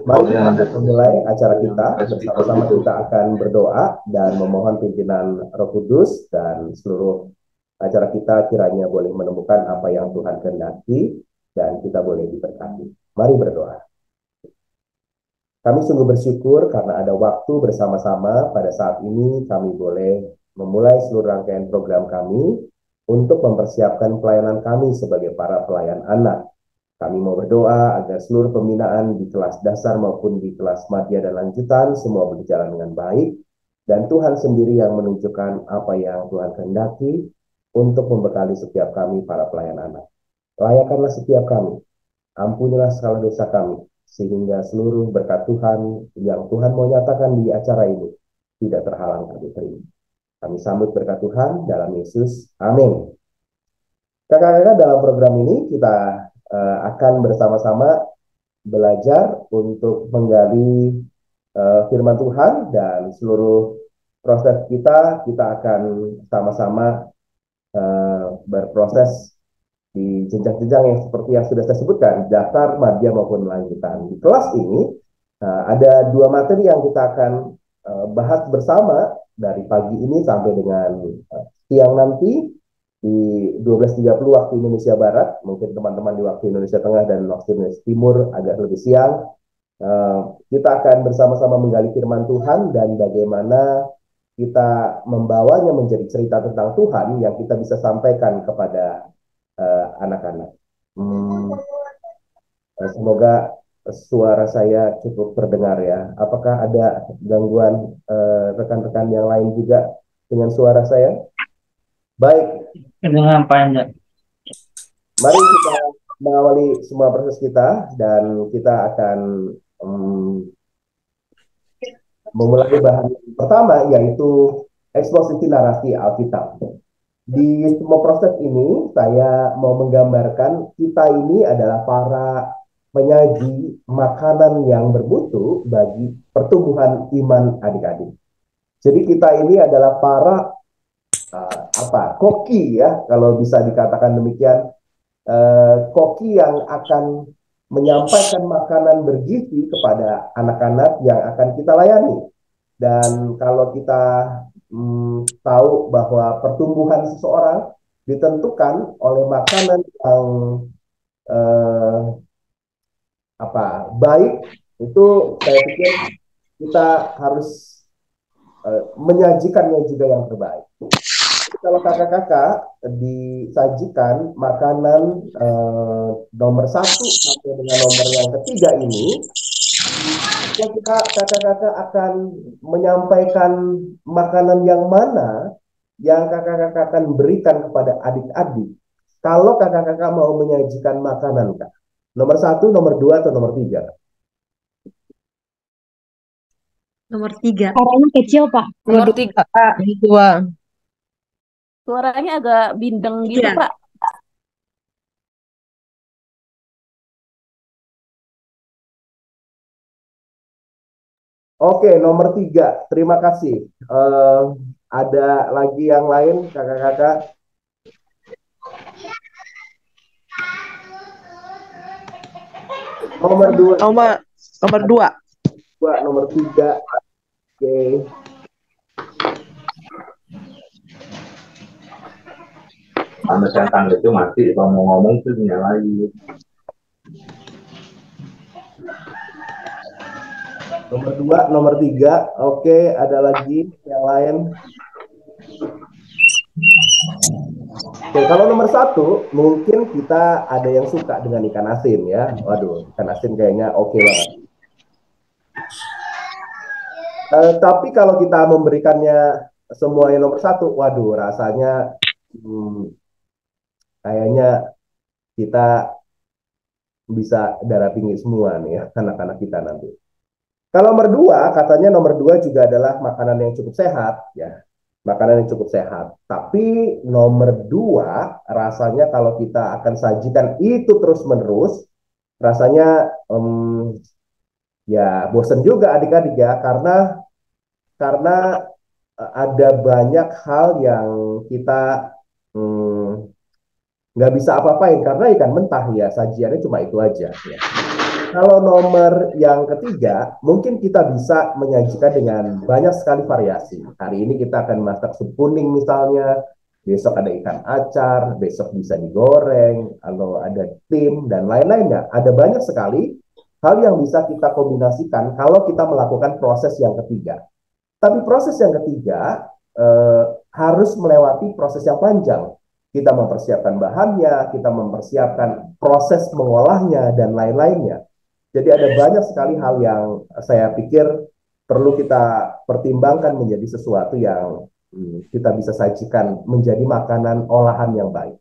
Mari kita memulai acara kita. Bersama-sama kita akan berdoa dan memohon pimpinan Roh Kudus, dan seluruh acara kita kiranya boleh menemukan apa yang Tuhan kehendaki dan kita boleh diberkati. Mari berdoa. Kami sungguh bersyukur karena ada waktu bersama-sama pada saat ini kami boleh memulai seluruh rangkaian program kami untuk mempersiapkan pelayanan kami sebagai para pelayan anak. Kami mau berdoa agar seluruh pembinaan di kelas dasar maupun di kelas madya dan lanjutan semua berjalan dengan baik, dan Tuhan sendiri yang menunjukkan apa yang Tuhan kehendaki untuk membekali setiap kami para pelayan anak. Layakkanlah setiap kami, ampunilah segala dosa kami, sehingga seluruh berkat Tuhan yang Tuhan mau nyatakan di acara ini tidak terhalang kami terima. Kami sambut berkat Tuhan dalam Yesus. Amin. Kakak-kakak, dalam program ini kita akan bersama-sama belajar untuk menggali firman Tuhan, dan seluruh proses kita akan sama-sama berproses di jenjang-jenjang yang seperti yang sudah saya sebutkan, dasar, madya maupun lanjutan. Di kelas ini ada dua materi yang kita akan bahas bersama dari pagi ini sampai dengan siang nanti di 12.30 waktu Indonesia Barat. Mungkin teman-teman di waktu Indonesia Tengah dan waktu Indonesia Timur agak lebih siang. Kita akan bersama-sama menggali firman Tuhan dan bagaimana kita membawanya menjadi cerita tentang Tuhan yang kita bisa sampaikan kepada anak-anak. Semoga suara saya cukup terdengar ya. Apakah ada gangguan rekan-rekan yang lain juga dengan suara saya? Baik. Dengan panjang. Mari kita mengawali semua proses kita, dan kita akan memulai bahan pertama, yaitu eksposisi narasi Alkitab. Di semua proses ini, saya mau menggambarkan kita ini adalah para penyaji makanan yang bermutu bagi pertumbuhan iman adik-adik. Jadi kita ini adalah para koki ya, kalau bisa dikatakan demikian, koki yang akan menyampaikan makanan bergizi kepada anak-anak yang akan kita layani. Dan kalau kita tahu bahwa pertumbuhan seseorang ditentukan oleh makanan yang baik, itu saya pikir kita harus menyajikannya juga yang terbaik. Kalau kakak-kakak disajikan makanan nomor 1 sampai dengan nomor yang ketiga ini, kakak-kakak akan menyampaikan makanan yang mana yang kakak-kakak akan berikan kepada adik-adik kalau kakak-kakak mau menyajikan makanan, Kak. Nomor 1, nomor 2, atau nomor 3? Nomor 3. Suaranya kecil, Pak. Nomor 3, Pak. Ini 2. Suaranya agak bindeng gitu, Iya. Pak. Oke, nomor 3. Terima kasih. Ada lagi yang lain, kakak-kakak? Nomor 2. Nomor 2. Nomor 3. Oke. Sama setan itu mati, kalau mau ngomong tuh nyalain. Nomor 2, nomor 3. Oke, ada lagi yang lain? Oke, kalau nomor 1, mungkin kita ada yang suka dengan ikan asin ya. Waduh, ikan asin kayaknya oke banget. Tapi kalau kita memberikannya semuanya nomor 1, waduh, rasanya kayaknya kita bisa darah tinggi semua nih ya, anak-anak kita nanti. Kalau nomor 2, katanya nomor 2 juga adalah makanan yang cukup sehat ya. Makanan yang cukup sehat. Tapi nomor 2 rasanya kalau kita akan sajikan itu terus-menerus, rasanya ya bosan juga adik-adik ya, karena ada banyak hal yang kita nggak bisa apa-apain karena ikan mentah ya, sajiannya cuma itu aja ya. Kalau nomor yang ketiga, mungkin kita bisa menyajikan dengan banyak sekali variasi. Hari ini kita akan masak sup kuning misalnya, besok ada ikan acar, besok bisa digoreng, atau ada tim, dan lain-lainnya. Ada banyak sekali hal yang bisa kita kombinasikan kalau kita melakukan proses yang ketiga. Tapi proses yang ketiga harus melewati proses yang panjang. Kita mempersiapkan bahannya, kita mempersiapkan proses mengolahnya, dan lain-lainnya. Jadi ada banyak sekali hal yang saya pikir perlu kita pertimbangkan menjadi sesuatu yang kita bisa sajikan menjadi makanan olahan yang baik.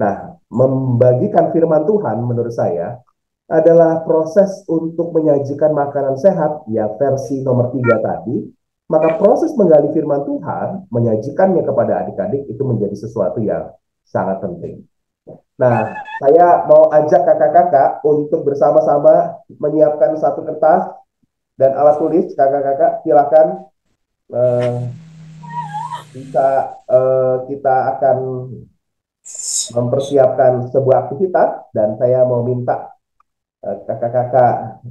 Nah, membagikan firman Tuhan menurut saya adalah proses untuk menyajikan makanan sehat, ya versi nomor 3 tadi. Maka proses menggali firman Tuhan, menyajikannya kepada adik-adik itu menjadi sesuatu yang sangat penting. Nah, saya mau ajak kakak-kakak untuk bersama-sama menyiapkan satu kertas dan alat tulis. Kakak-kakak silakan bisa kita akan mempersiapkan sebuah aktivitas dan saya mau minta kakak-kakak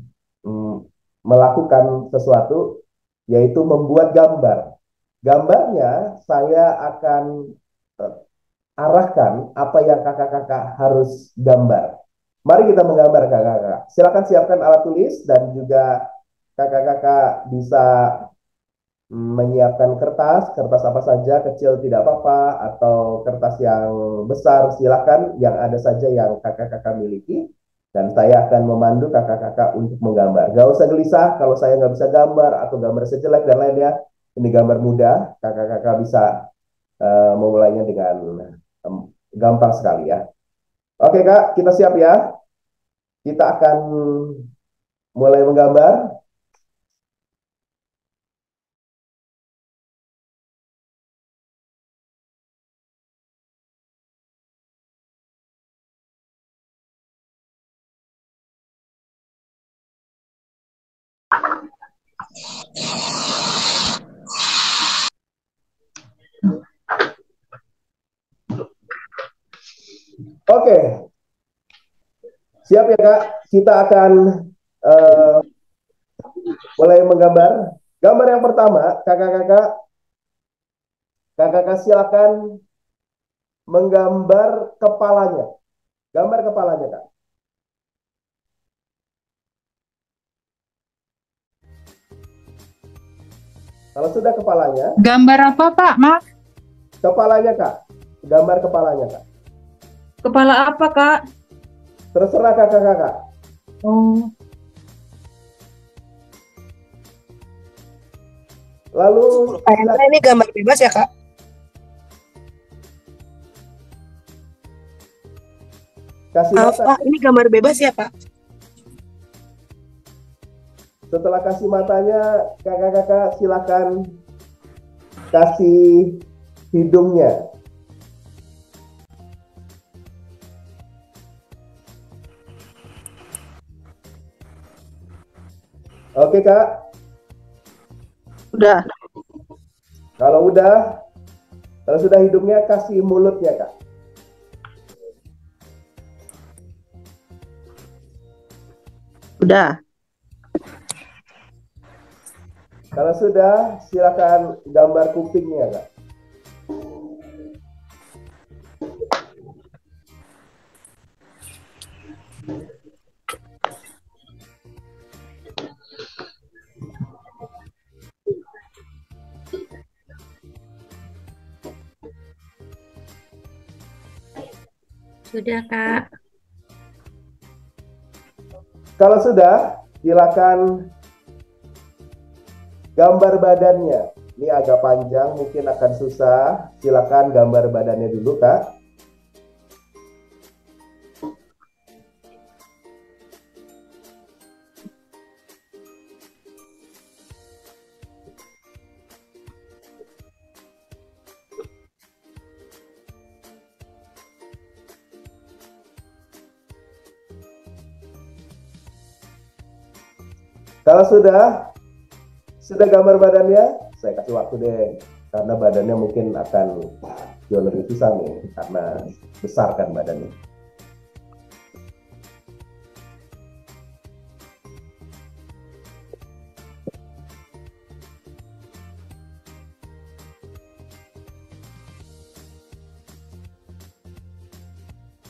melakukan sesuatu yaitu membuat gambar. Gambarnya saya akan arahkan apa yang kakak-kakak harus gambar. Mari kita menggambar kakak-kakak. Silakan siapkan alat tulis dan juga kakak-kakak bisa menyiapkan kertas apa saja, kecil tidak apa-apa, atau kertas yang besar silakan, yang ada saja yang kakak-kakak miliki. Dan saya akan memandu kakak-kakak untuk menggambar. Gak usah gelisah kalau saya nggak bisa gambar atau gambar sejelek dan lainnya. Ini gambar mudah, kakak-kakak bisa memulainya dengan gampang sekali ya. Oke Kak, kita siap ya. Kita akan mulai menggambar. Oke, siap ya Kak. Kita akan mulai menggambar. Gambar yang pertama, kakak-kakak silakan menggambar kepalanya. Gambar kepalanya Kak. Kalau sudah kepalanya. Gambar apa, Pak? Maaf. Kepalanya Kak. Gambar kepalanya Kak. Kepala apa, Kak? Terserah kakak-kakak. Oh. Lalu Kayaknya ini gambar bebas ya, Kak? kasih Maaf, mata. Pak, ini gambar bebas ya, Pak? Setelah kasih matanya, kakak-kakak silakan kasih hidungnya. Oke Kak. Udah. Kalau sudah hidungnya, kasih mulutnya Kak. Udah. Kalau sudah, silakan gambar kupingnya Kak. Sudah, Kak. Kalau sudah, silakan gambar badannya. Ini agak panjang, mungkin akan susah. Silakan gambar badannya dulu, Kak. Kalau sudah gambar badannya, saya kasih waktu deh, karena badannya mungkin akan jauh lebih susah nih, karena besar kan badannya.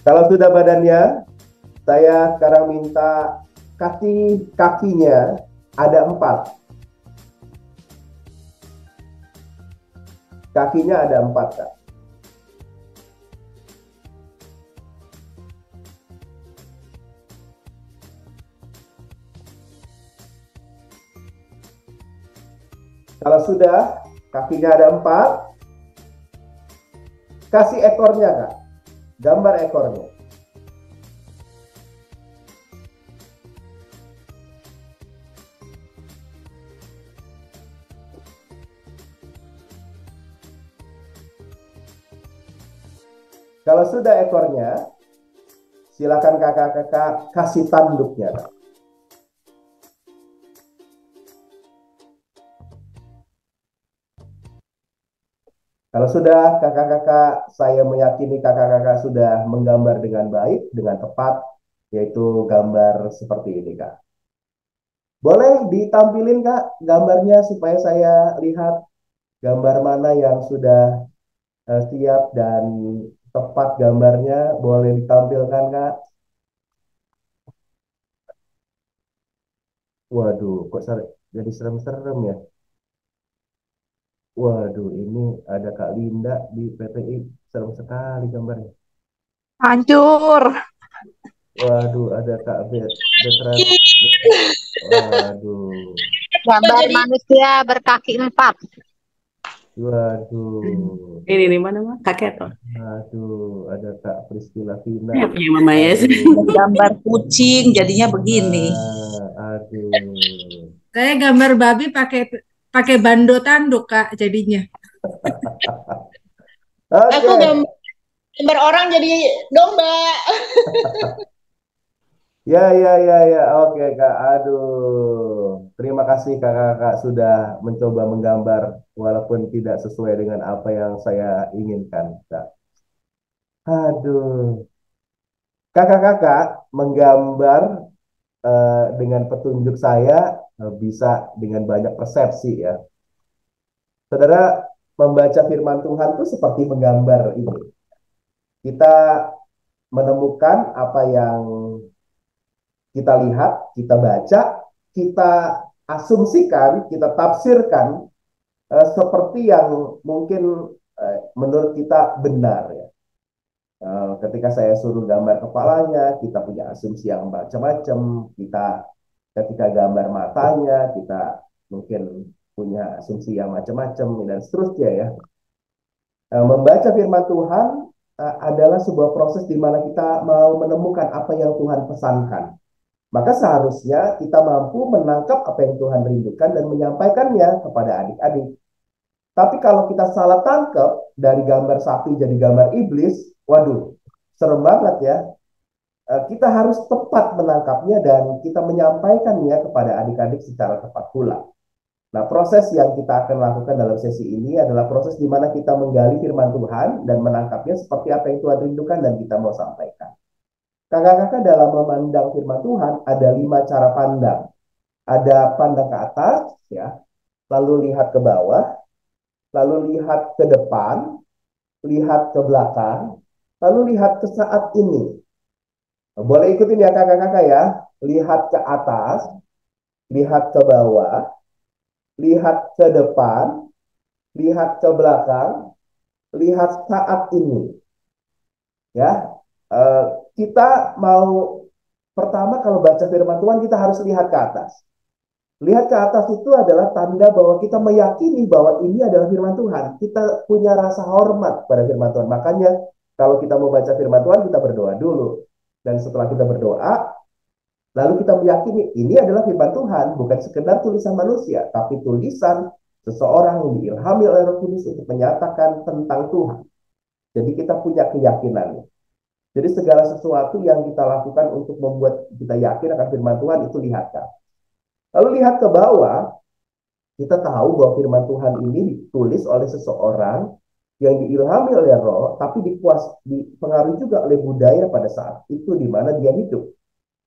Kalau sudah badannya, saya sekarang minta kakinya ada 4. Kakinya ada 4, Kak. Kalau sudah kakinya ada 4, kasih ekornya, Kak. Gambar ekornya. Kalau sudah ekornya, silakan kakak-kakak kasih tanduknya, Kak. Kalau sudah kakak-kakak, saya meyakini kakak-kakak sudah menggambar dengan baik, dengan tepat, yaitu gambar seperti ini, Kak. Boleh ditampilin, Kak, gambarnya supaya saya lihat gambar mana yang sudah siap dan tepat gambarnya. Boleh ditampilkan, Kak. Waduh, kok jadi serem-serem ya? Waduh, ini ada Kak Linda di PTI. Serem sekali gambarnya. Hancur. Waduh, ada Kak Betran. Waduh, Gambar manusia berkaki 4. waduh, Ini mana mah kakek tuh. aduh, ada Kak Priscila Vina. Ya, punya Mama Yes. Gambar kucing jadinya begini. Aduh. Saya gambar babi pakai bando tanduk, Kak, jadinya. Oke. Aku gambar orang jadi domba. Ya. Oke, Kak. Aduh. Terima kasih kakak-kakak sudah mencoba menggambar walaupun tidak sesuai dengan apa yang saya inginkan, Kak. Aduh. Kakak-kakak menggambar dengan petunjuk saya bisa dengan banyak persepsi ya. Saudara, membaca firman Tuhan itu seperti menggambar ini. Kita menemukan apa yang kita lihat, kita baca, kita asumsikan, kita tafsirkan seperti yang mungkin menurut kita benar ya. Ketika saya suruh gambar kepalanya, kita punya asumsi yang macam-macam. Ketika gambar matanya, kita mungkin punya asumsi yang macam-macam dan seterusnya ya. Membaca firman Tuhan adalah sebuah proses di mana kita mau menemukan apa yang Tuhan pesankan. Maka seharusnya kita mampu menangkap apa yang Tuhan rindukan dan menyampaikannya kepada adik-adik. Tapi kalau kita salah tangkap dari gambar sapi jadi gambar iblis, waduh, serem banget ya. Kita harus tepat menangkapnya dan kita menyampaikannya kepada adik-adik secara tepat pula. Nah, proses yang kita akan lakukan dalam sesi ini adalah proses di mana kita menggali firman Tuhan dan menangkapnya seperti apa yang Tuhan rindukan dan kita mau sampaikan. Kakak-kakak dalam memandang firman Tuhan ada 5 cara pandang. Ada pandang ke atas, ya, lalu lihat ke bawah, lalu lihat ke depan, lihat ke belakang, lalu lihat ke saat ini. Boleh ikutin ya kakak-kakak ya. Lihat ke atas, lihat ke bawah, lihat ke depan, lihat ke belakang, lihat saat ini. Ya, kita mau pertama kalau baca firman Tuhan kita harus lihat ke atas. Lihat ke atas itu adalah tanda bahwa kita meyakini bahwa ini adalah firman Tuhan. Kita punya rasa hormat pada firman Tuhan. Makanya kalau kita mau baca firman Tuhan kita berdoa dulu. Dan setelah kita berdoa, lalu kita meyakini ini adalah firman Tuhan, bukan sekedar tulisan manusia, tapi tulisan seseorang yang diilhami oleh Roh Kudus untuk menyatakan tentang Tuhan. Jadi kita punya keyakinan. Jadi segala sesuatu yang kita lakukan untuk membuat kita yakin akan firman Tuhan itu lihatkan. Lalu lihat ke bawah, kita tahu bahwa firman Tuhan ini ditulis oleh seseorang yang diilhami oleh Roh, tapi dipengaruhi juga oleh budaya pada saat itu di mana dia hidup.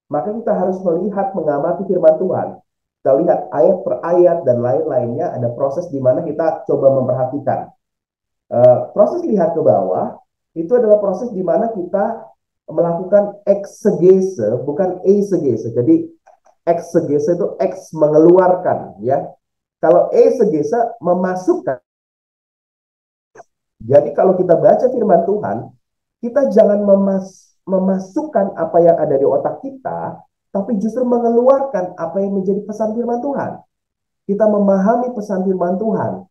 Maka kita harus melihat, mengamati firman Tuhan. Kita lihat ayat per ayat dan lain-lainnya, ada proses di mana kita coba memperhatikan. Proses lihat ke bawah, itu adalah proses di mana kita melakukan eksegese, bukan eisegese. Jadi eksegese itu eks mengeluarkan, ya. Kalau eisegese memasukkan. Jadi kalau kita baca firman Tuhan, kita jangan memasukkan apa yang ada di otak kita, tapi justru mengeluarkan apa yang menjadi pesan firman Tuhan. Kita memahami pesan firman Tuhan.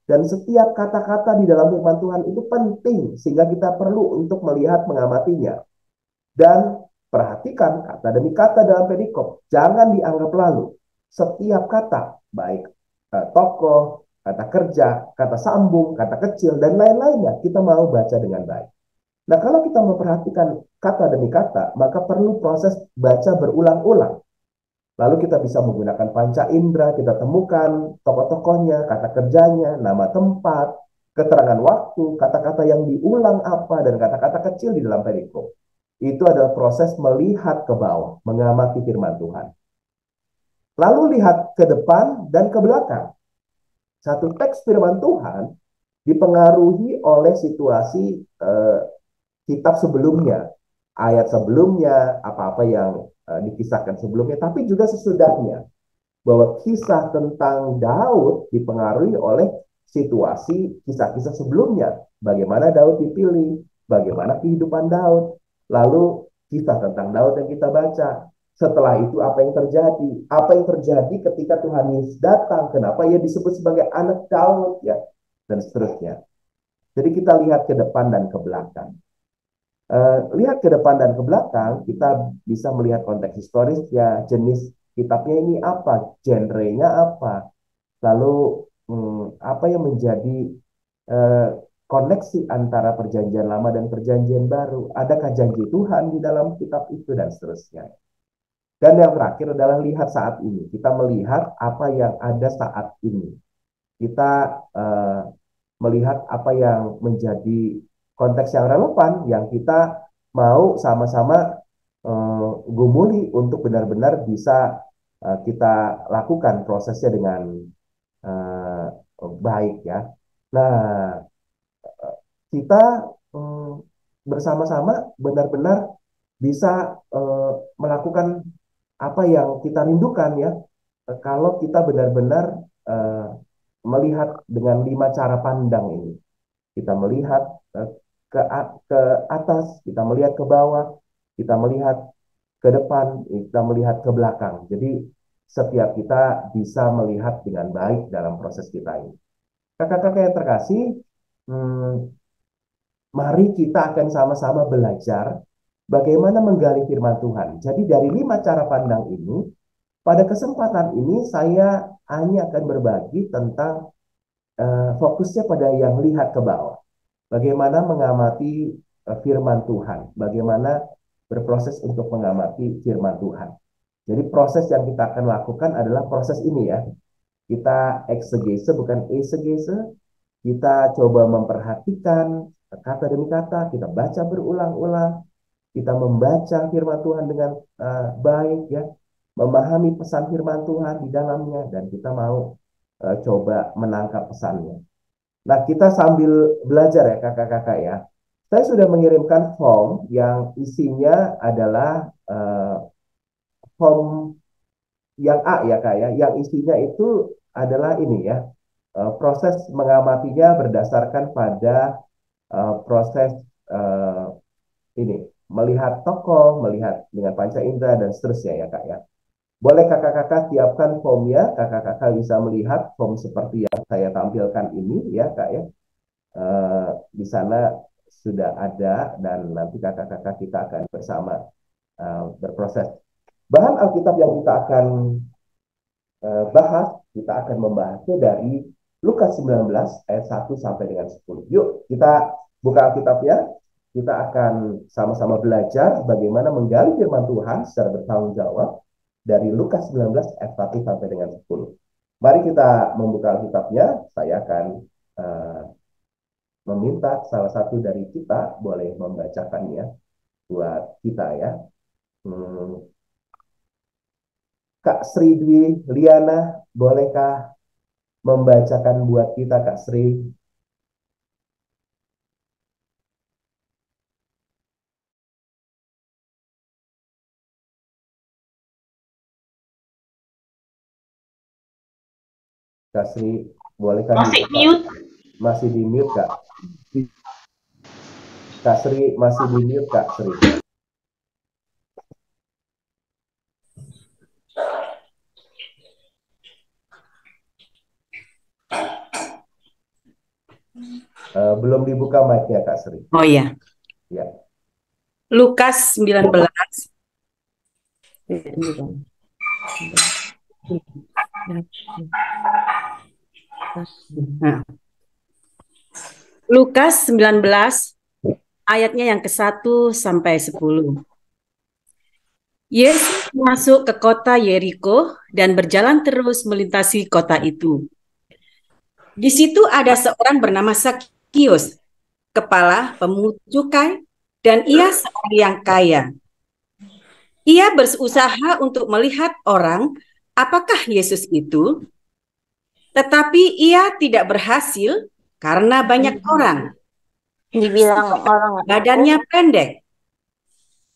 Dan setiap kata-kata di dalam firman Tuhan itu penting, sehingga kita perlu untuk melihat mengamatinya. Dan perhatikan kata demi kata dalam perikop. Jangan dianggap lalu. Setiap kata, baik tokoh, kata kerja, kata sambung, kata kecil, dan lain-lainnya, kita mau baca dengan baik. Nah, kalau kita memperhatikan kata demi kata, maka perlu proses baca berulang-ulang. Lalu kita bisa menggunakan panca indera, kita temukan tokoh-tokohnya, kata kerjanya, nama tempat, keterangan waktu, kata-kata yang diulang apa, dan kata-kata kecil di dalam perikop. Itu adalah proses melihat ke bawah, mengamati firman Tuhan. Lalu lihat ke depan dan ke belakang. Satu teks firman Tuhan dipengaruhi oleh situasi kitab sebelumnya, ayat sebelumnya, apa-apa yang dikisahkan sebelumnya, tapi juga sesudahnya. Bahwa kisah tentang Daud dipengaruhi oleh situasi kisah-kisah sebelumnya. Bagaimana Daud dipilih, bagaimana kehidupan Daud, lalu kisah tentang Daud yang kita baca. Setelah itu apa yang terjadi? Apa yang terjadi ketika Tuhan Yesus datang? Kenapa ia disebut sebagai anak Daud, ya, dan seterusnya. Jadi kita lihat ke depan dan ke belakang. Lihat ke depan dan ke belakang, kita bisa melihat konteks historis, ya, jenis kitabnya ini apa, genrenya apa, lalu apa yang menjadi koneksi antara perjanjian lama dan perjanjian baru, adakah janji Tuhan di dalam kitab itu, dan seterusnya. Dan yang terakhir adalah lihat saat ini, kita melihat apa yang ada saat ini, kita melihat apa yang menjadi konteks yang relevan, yang kita mau sama-sama gumuli untuk benar-benar bisa kita lakukan prosesnya dengan baik, ya. Nah, kita bersama-sama benar-benar bisa melakukan apa yang kita rindukan, ya. Kalau kita benar-benar melihat dengan 5 cara pandang ini. Kita melihat ke atas, kita melihat ke bawah, kita melihat ke depan, kita melihat ke belakang. Jadi setiap kita bisa melihat dengan baik dalam proses kita ini. Kakak-kakak yang terkasih, mari kita akan sama-sama belajar bagaimana menggali firman Tuhan. Jadi dari 5 cara pandang ini, pada kesempatan ini saya hanya akan berbagi tentang fokusnya pada yang lihat ke bawah. Bagaimana mengamati firman Tuhan. Bagaimana berproses untuk mengamati firman Tuhan. Jadi proses yang kita akan lakukan adalah proses ini, ya. Kita eksegese bukan eisegese. Kita coba memperhatikan kata demi kata. Kita baca berulang-ulang. Kita membaca firman Tuhan dengan baik, ya. Memahami pesan firman Tuhan di dalamnya. Dan kita mau coba menangkap pesannya. Nah, kita sambil belajar, ya, kakak-kakak, ya. Saya sudah mengirimkan form yang isinya adalah form yang A, ya, Kak, ya. Yang isinya itu adalah ini, ya. Proses mengamatinya berdasarkan pada proses ini, melihat tokoh, melihat dengan panca indera, dan seterusnya, ya, Kak, ya. Boleh kakak-kakak siapkan formnya, kakak-kakak bisa melihat form seperti yang saya tampilkan ini, ya, Kak, ya. Di sana sudah ada, dan nanti kakak-kakak kita akan bersama berproses. Bahan Alkitab yang kita akan bahas, kita akan membahasnya dari Lukas 19 ayat 1 sampai dengan 10. Yuk, kita buka Alkitabnya. Kita akan sama-sama belajar bagaimana menggali firman Tuhan secara bertanggung jawab dari Lukas 19 ayat 1 sampai dengan 10. Mari kita membuka Alkitabnya. Saya akan meminta salah satu dari kita boleh membacakannya buat kita, ya. Kak Sri Dwi Liana, bolehkah membacakan buat kita, Kak Sri? Kak Sri, bolehkah Masih dibuka? mute. Masih di mute, Kak. Kak Sri, masih di mute, Kak Sri. Belum dibuka mic-nya, Kak Sri. Oh iya. Ya. Lukas 19. Nah, Lukas 19 ayatnya yang ke-1 sampai 10. Yesus masuk ke kota Yeriko dan berjalan terus melintasi kota itu. Di situ ada seorang bernama Sakius, kepala pemungut cukai, dan ia seorang yang kaya. Ia berusaha untuk melihat orang apakah Yesus itu, tetapi ia tidak berhasil karena banyak orang. Dibilang orang Badannya pendek.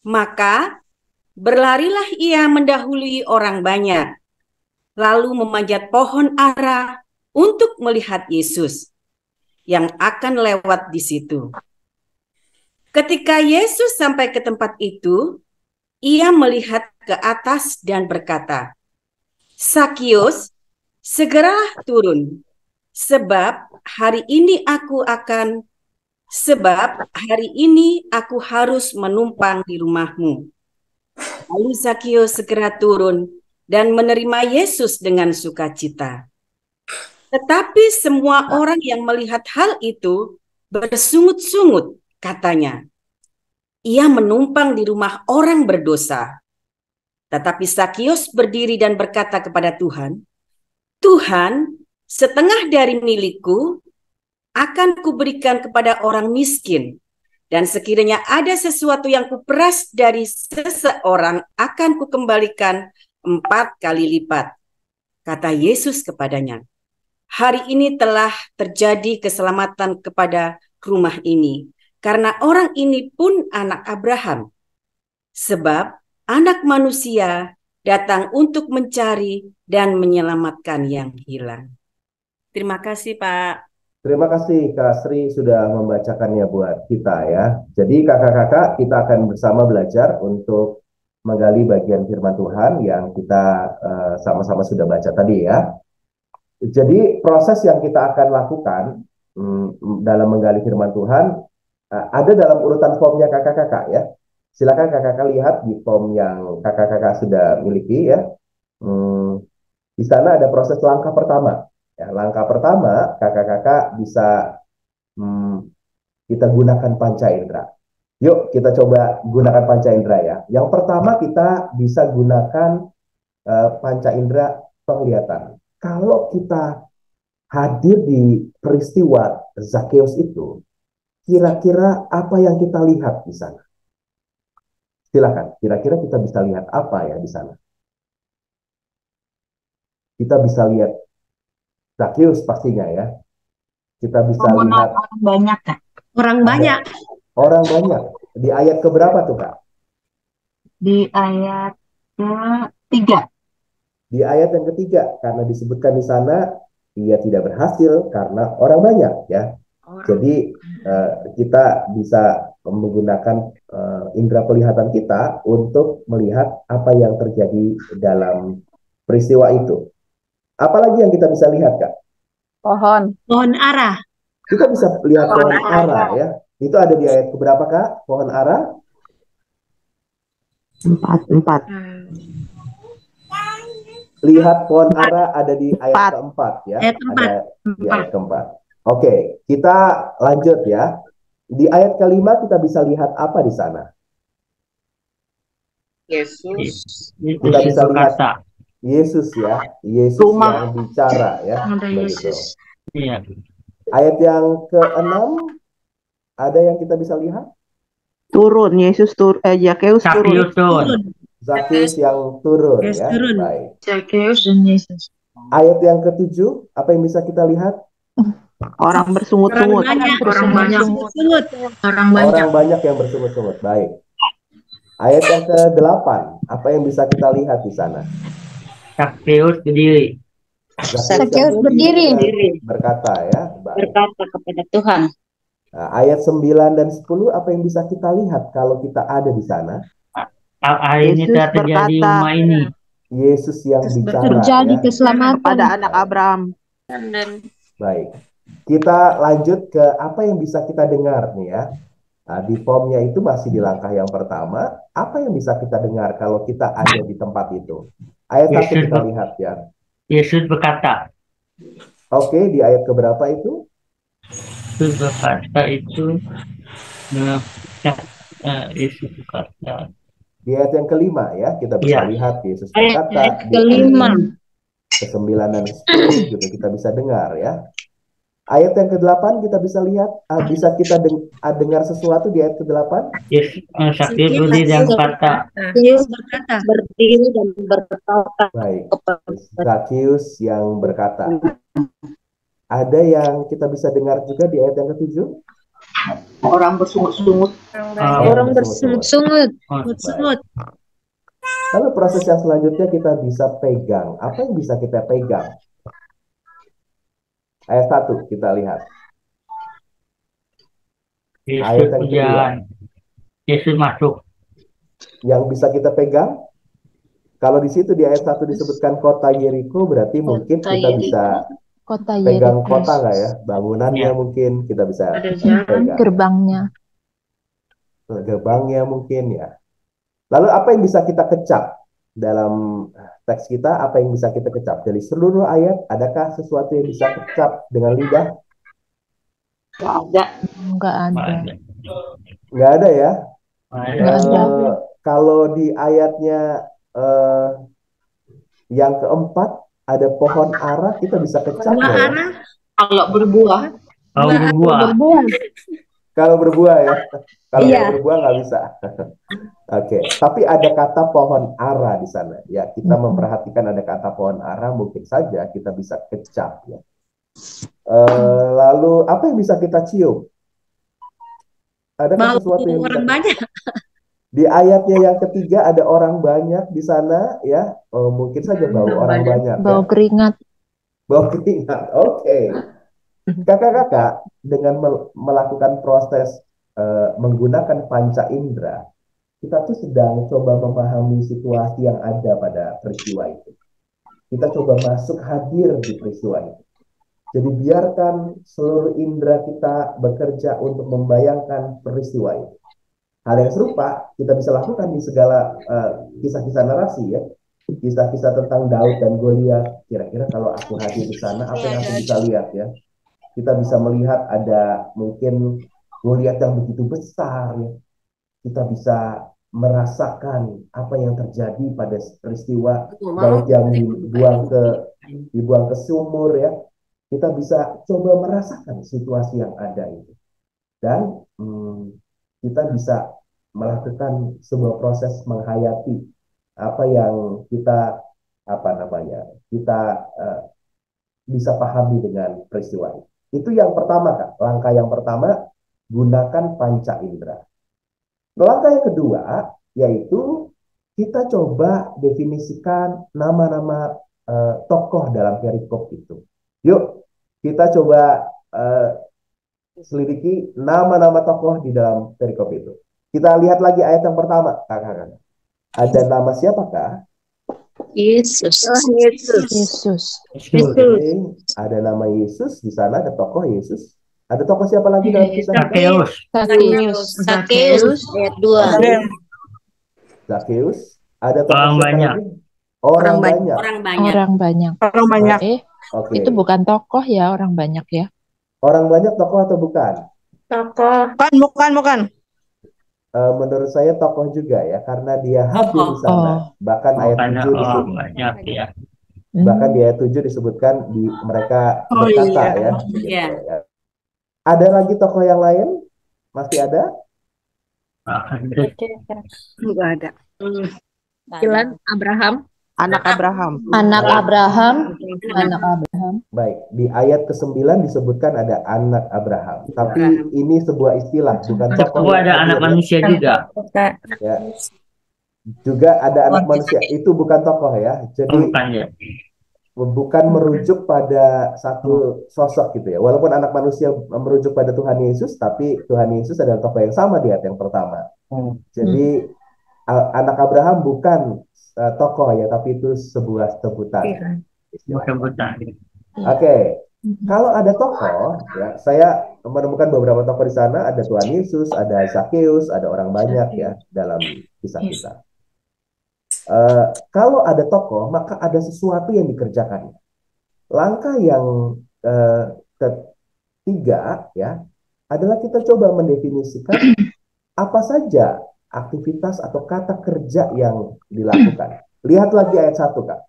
Maka berlarilah ia mendahului orang banyak, lalu memanjat pohon ara untuk melihat Yesus yang akan lewat di situ. Ketika Yesus sampai ke tempat itu, ia melihat ke atas dan berkata, "Sakius, segeralah turun, sebab hari ini aku harus menumpang di rumahmu." Lalu Sakius segera turun dan menerima Yesus dengan sukacita. Tetapi semua orang yang melihat hal itu bersungut-sungut, katanya, "Ia menumpang di rumah orang berdosa." Tetapi Sakius berdiri dan berkata kepada Tuhan, "Tuhan, setengah dari milikku akan kuberikan kepada orang miskin. Dan sekiranya ada sesuatu yang kuperas dari seseorang, akan kukembalikan 4 kali lipat." Kata Yesus kepadanya, "Hari ini telah terjadi keselamatan kepada rumah ini, karena orang ini pun anak Abraham. Sebab Anak Manusia datang untuk mencari dan menyelamatkan yang hilang." Terima kasih, Pak. Terima kasih Kak Sri sudah membacakannya buat kita ya. Jadi kakak-kakak, kita akan bersama belajar untuk menggali bagian firman Tuhan yang kita sama-sama sudah baca tadi ya. Jadi proses yang kita akan lakukan dalam menggali firman Tuhan ada dalam urutan formnya kakak-kakak ya. Silakan kakak-kakak lihat di form yang kakak-kakak sudah miliki ya. Di sana ada proses langkah pertama. Ya, langkah pertama, kakak-kakak bisa kita gunakan panca indera. Yuk, kita coba gunakan panca indera ya. Yang pertama kita bisa gunakan panca indera penglihatan. Kalau kita hadir di peristiwa Zakeus itu, kira-kira apa yang kita lihat di sana? Silakan, kira-kira kita bisa lihat apa ya di sana? Kita bisa lihat Zakeus pastinya ya. Kita bisa lihat Orang banyak, Kak. Orang banyak. orang banyak. Di ayat keberapa tuh, Kak? Di ayat ke-3. Di ayat yang ketiga, karena disebutkan di sana ia tidak berhasil karena orang banyak ya. Jadi kita bisa menggunakan indera penglihatan kita untuk melihat apa yang terjadi dalam peristiwa itu. Apalagi yang kita bisa lihat, Kak? Pohon ara. Kita bisa lihat pohon ara ya. Itu ada di ayat keberapa, Kak? Pohon ara? 4. Lihat pohon ara ada di ayat keempat ya. Ayat keempat. Ada di ayat keempat. Oke, kita lanjut ya. Di ayat kelima kita bisa lihat apa di sana? Yesus. Kita bisa lihat Yesus ya. Yesus yang bicara ya. Ada Begitu. Yesus. Iya. Ayat yang ke-6 ada yang kita bisa lihat? Turun, Yesus Zakeus turun. Sakius turun. Zakeus yang turun Yesus ya. turun. Baik. Zakeus dan Yesus. Ayat yang ke-7 apa yang bisa kita lihat? Orang bersungut-sungut. Orang banyak. Sungut. Orang banyak. Orang banyak yang bersungut-sungut. Baik. Ayat yang ke-8 apa yang bisa kita lihat di sana? Sakius berdiri. Sakeus berdiri. berkata ya. Baik. Berkata kepada Tuhan. Nah, ayat 9 dan 10 apa yang bisa kita lihat kalau kita ada di sana? Ini Yesus terjadi di berkata rumah ini. Yesus yang bicara Terjadi ya. keselamatan. pada anak Abraham. Baik. Kita lanjut ke apa yang bisa kita dengar nih ya. Nah, di formnya itu masih di langkah yang pertama. Apa yang bisa kita dengar kalau kita ada di tempat itu? Ayat 1 Yesus kita lihat ya. Yesus berkata. Oke, di ayat keberapa itu? Yesus berkata itu. Yesus berkata. Di ayat yang kelima ya, kita bisa lihat Yesus berkata. Ayat kelima. Ke-9 dan 10 juga kita bisa dengar ya. Ayat yang ke-8 kita bisa lihat, bisa kita dengar sesuatu di ayat ke-8. Sakeus berdiri dan berkata. Sakeus berdiri dan berkata. Baik, Sakeus yang berkata. Ada yang kita bisa dengar juga di ayat yang ke-7. Orang bersungut-sungut. Orang bersungut-sungut. Lalu proses yang selanjutnya kita bisa pegang. Apa yang bisa kita pegang? Ayat 1 kita lihat. Ayat yang kedua. Yesus masuk. Yang bisa kita pegang? Kalau di situ di ayat 1 disebutkan kota Yeriko, berarti mungkin kita bisa Kota pegang Yeriko. kota nggak ya? Bangunannya mungkin kita bisa pegang. Gerbangnya. Gerbangnya mungkin ya. Lalu apa yang bisa kita kecap dalam teks kita? Apa yang bisa kita kecap dari seluruh ayat? Adakah sesuatu yang bisa kecap dengan lidah? Enggak ada. Nggak ada ya. Nggak ada. Kalau di ayatnya yang keempat ada pohon ara, kita bisa kecap nggak ya? Kalau berbuah. Kalau berbuah ya. Kalau Iya. berbuah nggak bisa. Oke, tapi ada kata pohon ara di sana. Ya, kita memperhatikan ada kata pohon ara, mungkin saja kita bisa kecap ya. Lalu apa yang bisa kita cium? Adakah sesuatu yang bisa? banyak. Di ayatnya yang ketiga ada orang banyak di sana ya. Mungkin saja bau orang banyak. Bau Ya. keringat. Bau keringat. Oke. Kakak-kakak dengan melakukan proses menggunakan panca indera, kita tuh sedang coba memahami situasi yang ada pada peristiwa itu. Kita coba masuk hadir di peristiwa itu. Jadi biarkan seluruh indera kita bekerja untuk membayangkan peristiwa itu. Hal yang serupa kita bisa lakukan di segala kisah-kisah narasi ya. Kisah-kisah tentang Daud dan Goliat. Kira-kira kalau aku hadir di sana, apa yang aku bisa lihat ya? Kita bisa melihat ada mungkin Goliat yang begitu besar ya. Kita bisa merasakan apa yang terjadi pada peristiwa Daud yang dibuang ke sumur ya. Kita bisa coba merasakan situasi yang ada itu. Dan kita bisa melakukan sebuah proses menghayati apa yang kita bisa pahami dengan peristiwa itu. Itu yang pertama, Kak. Langkah yang pertama, gunakan panca indera. Langkah yang kedua, yaitu kita coba definisikan nama-nama tokoh dalam perikop itu. Yuk, kita coba selidiki nama-nama tokoh di dalam perikop itu. Kita lihat lagi ayat yang pertama, kakak-kakak. Ada nama siapakah? Yesus. Oke, ada nama Yesus di sana, ada tokoh Yesus. Ada tokoh siapa lagi dalam kisah kita? Sakeus ayat 2. Zakeus. Ada tokoh Orang siapa banyak. lagi? Orang banyak. Orang banyak. Oke. Itu bukan tokoh ya, orang banyak ya. Orang banyak tokoh atau bukan? Tokoh. Bukan. Menurut saya tokoh juga ya, karena dia hadir di sana. Bahkan ayat 7 banyak ya. bahkan di ayat 7 disebutkan mereka berkata ya. Iya. Ya. Ada lagi tokoh yang lain? Masih ada? Enggak ada. Anak Abraham. Baik, di ayat ke-9 disebutkan ada anak Abraham. Tapi ini sebuah istilah, bukan tokoh. Ada anak manusia juga. Ya. Juga ada anak manusia. Itu bukan tokoh ya. Jadi Bukan ya. bukan merujuk pada satu sosok gitu ya. Walaupun anak manusia merujuk pada Tuhan Yesus, tapi Tuhan Yesus adalah tokoh yang sama di ayat yang pertama. Jadi anak Abraham bukan tokoh ya, tapi itu sebuah sebutan. Sebutan. Oke, kalau ada tokoh, ya saya menemukan beberapa tokoh di sana. Ada Tuhan Yesus, ada Zakheus, ada orang banyak ya dalam kisah kita. Kalau ada tokoh, maka ada sesuatu yang dikerjakannya. Langkah yang ketiga ya adalah kita coba mendefinisikan apa saja aktivitas atau kata kerja yang dilakukan. Lihat lagi ayat 1, Kak.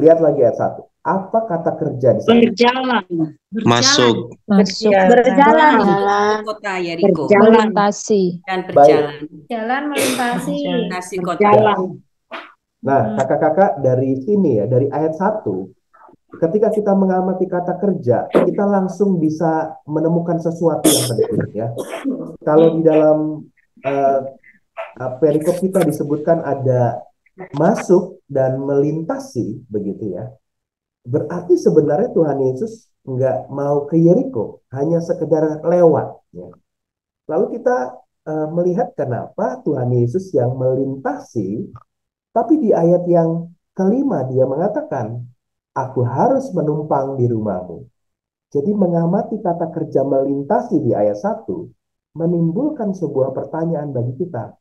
Lihat lagi ayat 1. Apa kata kerja di sana? Berjalan. Masuk. Masuk. Berjalan. Ke kota Yeriko Melintasi. dan berjalan. Jalan melintasi. Melintasi kota. Berjalan. Nah, kakak-kakak dari sini ya, dari ayat 1, ketika kita mengamati kata kerja, kita langsung bisa menemukan sesuatu yang penting ya. Kalau di dalam perikop kita disebutkan ada masuk dan melintasi, begitu ya. Berarti sebenarnya Tuhan Yesus nggak mau ke Yeriko, hanya sekedar lewat. Ya. Lalu kita melihat kenapa Tuhan Yesus yang melintasi, tapi di ayat yang kelima dia mengatakan, aku harus menumpang di rumahmu. Jadi mengamati kata kerja melintasi di ayat 1, menimbulkan sebuah pertanyaan bagi kita.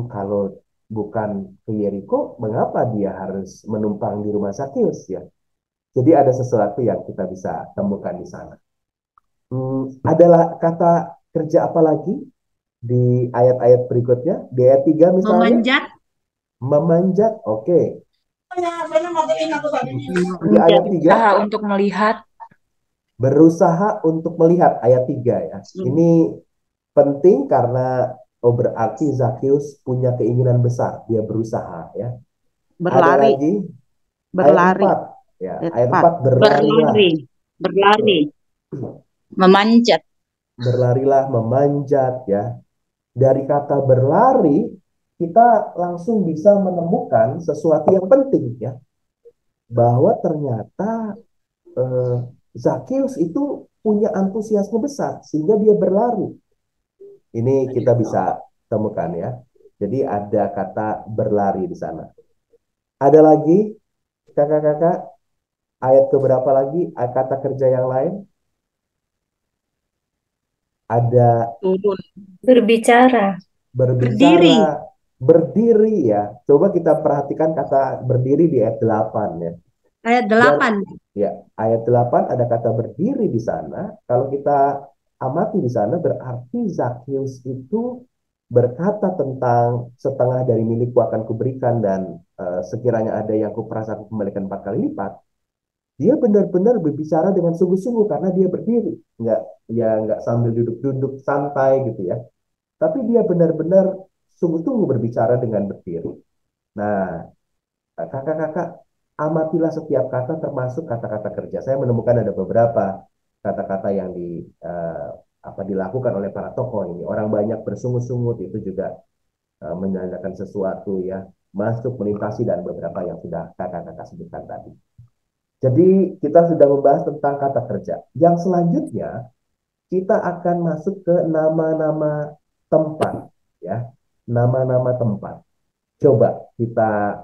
Kalau bukan ke Yeriko, mengapa dia harus menumpang di rumah Zakheus ya? Jadi ada sesuatu yang kita bisa temukan di sana. Adalah kata kerja apa lagi di ayat-ayat berikutnya? Di ayat 3 misalnya. Memanjat. Memanjat, oke. Di ayat 3. Berusaha untuk melihat. Berusaha untuk melihat, ayat 3 ya. Ini penting karena berarti Zakheus punya keinginan besar. Dia berusaha ya. Ada lagi. Berlari. Ayat 4. Ya, ayat 4 berlarilah. Berlari. Memanjat. Berlarilah, memanjat ya. Dari kata berlari, kita langsung bisa menemukan sesuatu yang penting ya. Bahwa ternyata Zakheus itu punya antusiasme besar sehingga dia berlari. Ini kita bisa temukan ya. Jadi ada kata berlari di sana. Ada lagi kakak-kakak ayat keberapa lagi kata kerja yang lain? Ada Berbicara. berbicara, berdiri ya. Coba kita perhatikan kata berdiri di ayat 8 ya. Ayat 8. Ya, ayat 8 ada kata berdiri di sana. Kalau kita amati di sana berarti Zakheus itu berkata tentang setengah dari milikku akan kuberikan dan sekiranya ada yang kuperas aku kembalikan 4 kali lipat. Dia benar-benar berbicara dengan sungguh-sungguh karena dia berdiri, nggak sambil duduk-duduk santai gitu ya. Tapi dia benar-benar sungguh-sungguh berbicara dengan berdiri. Nah, kakak-kakak amatilah setiap kata termasuk kata-kata kerja. Saya menemukan ada beberapa kata-kata yang dilakukan oleh para tokoh ini. Orang banyak bersungut-sungut itu juga menandakan sesuatu ya. Masuk, melintasi dan beberapa yang sudah kakak-kakak sebutkan tadi. Jadi kita sudah membahas tentang kata kerja. Yang selanjutnya kita akan masuk ke nama-nama tempat ya. Nama-nama tempat. Coba kita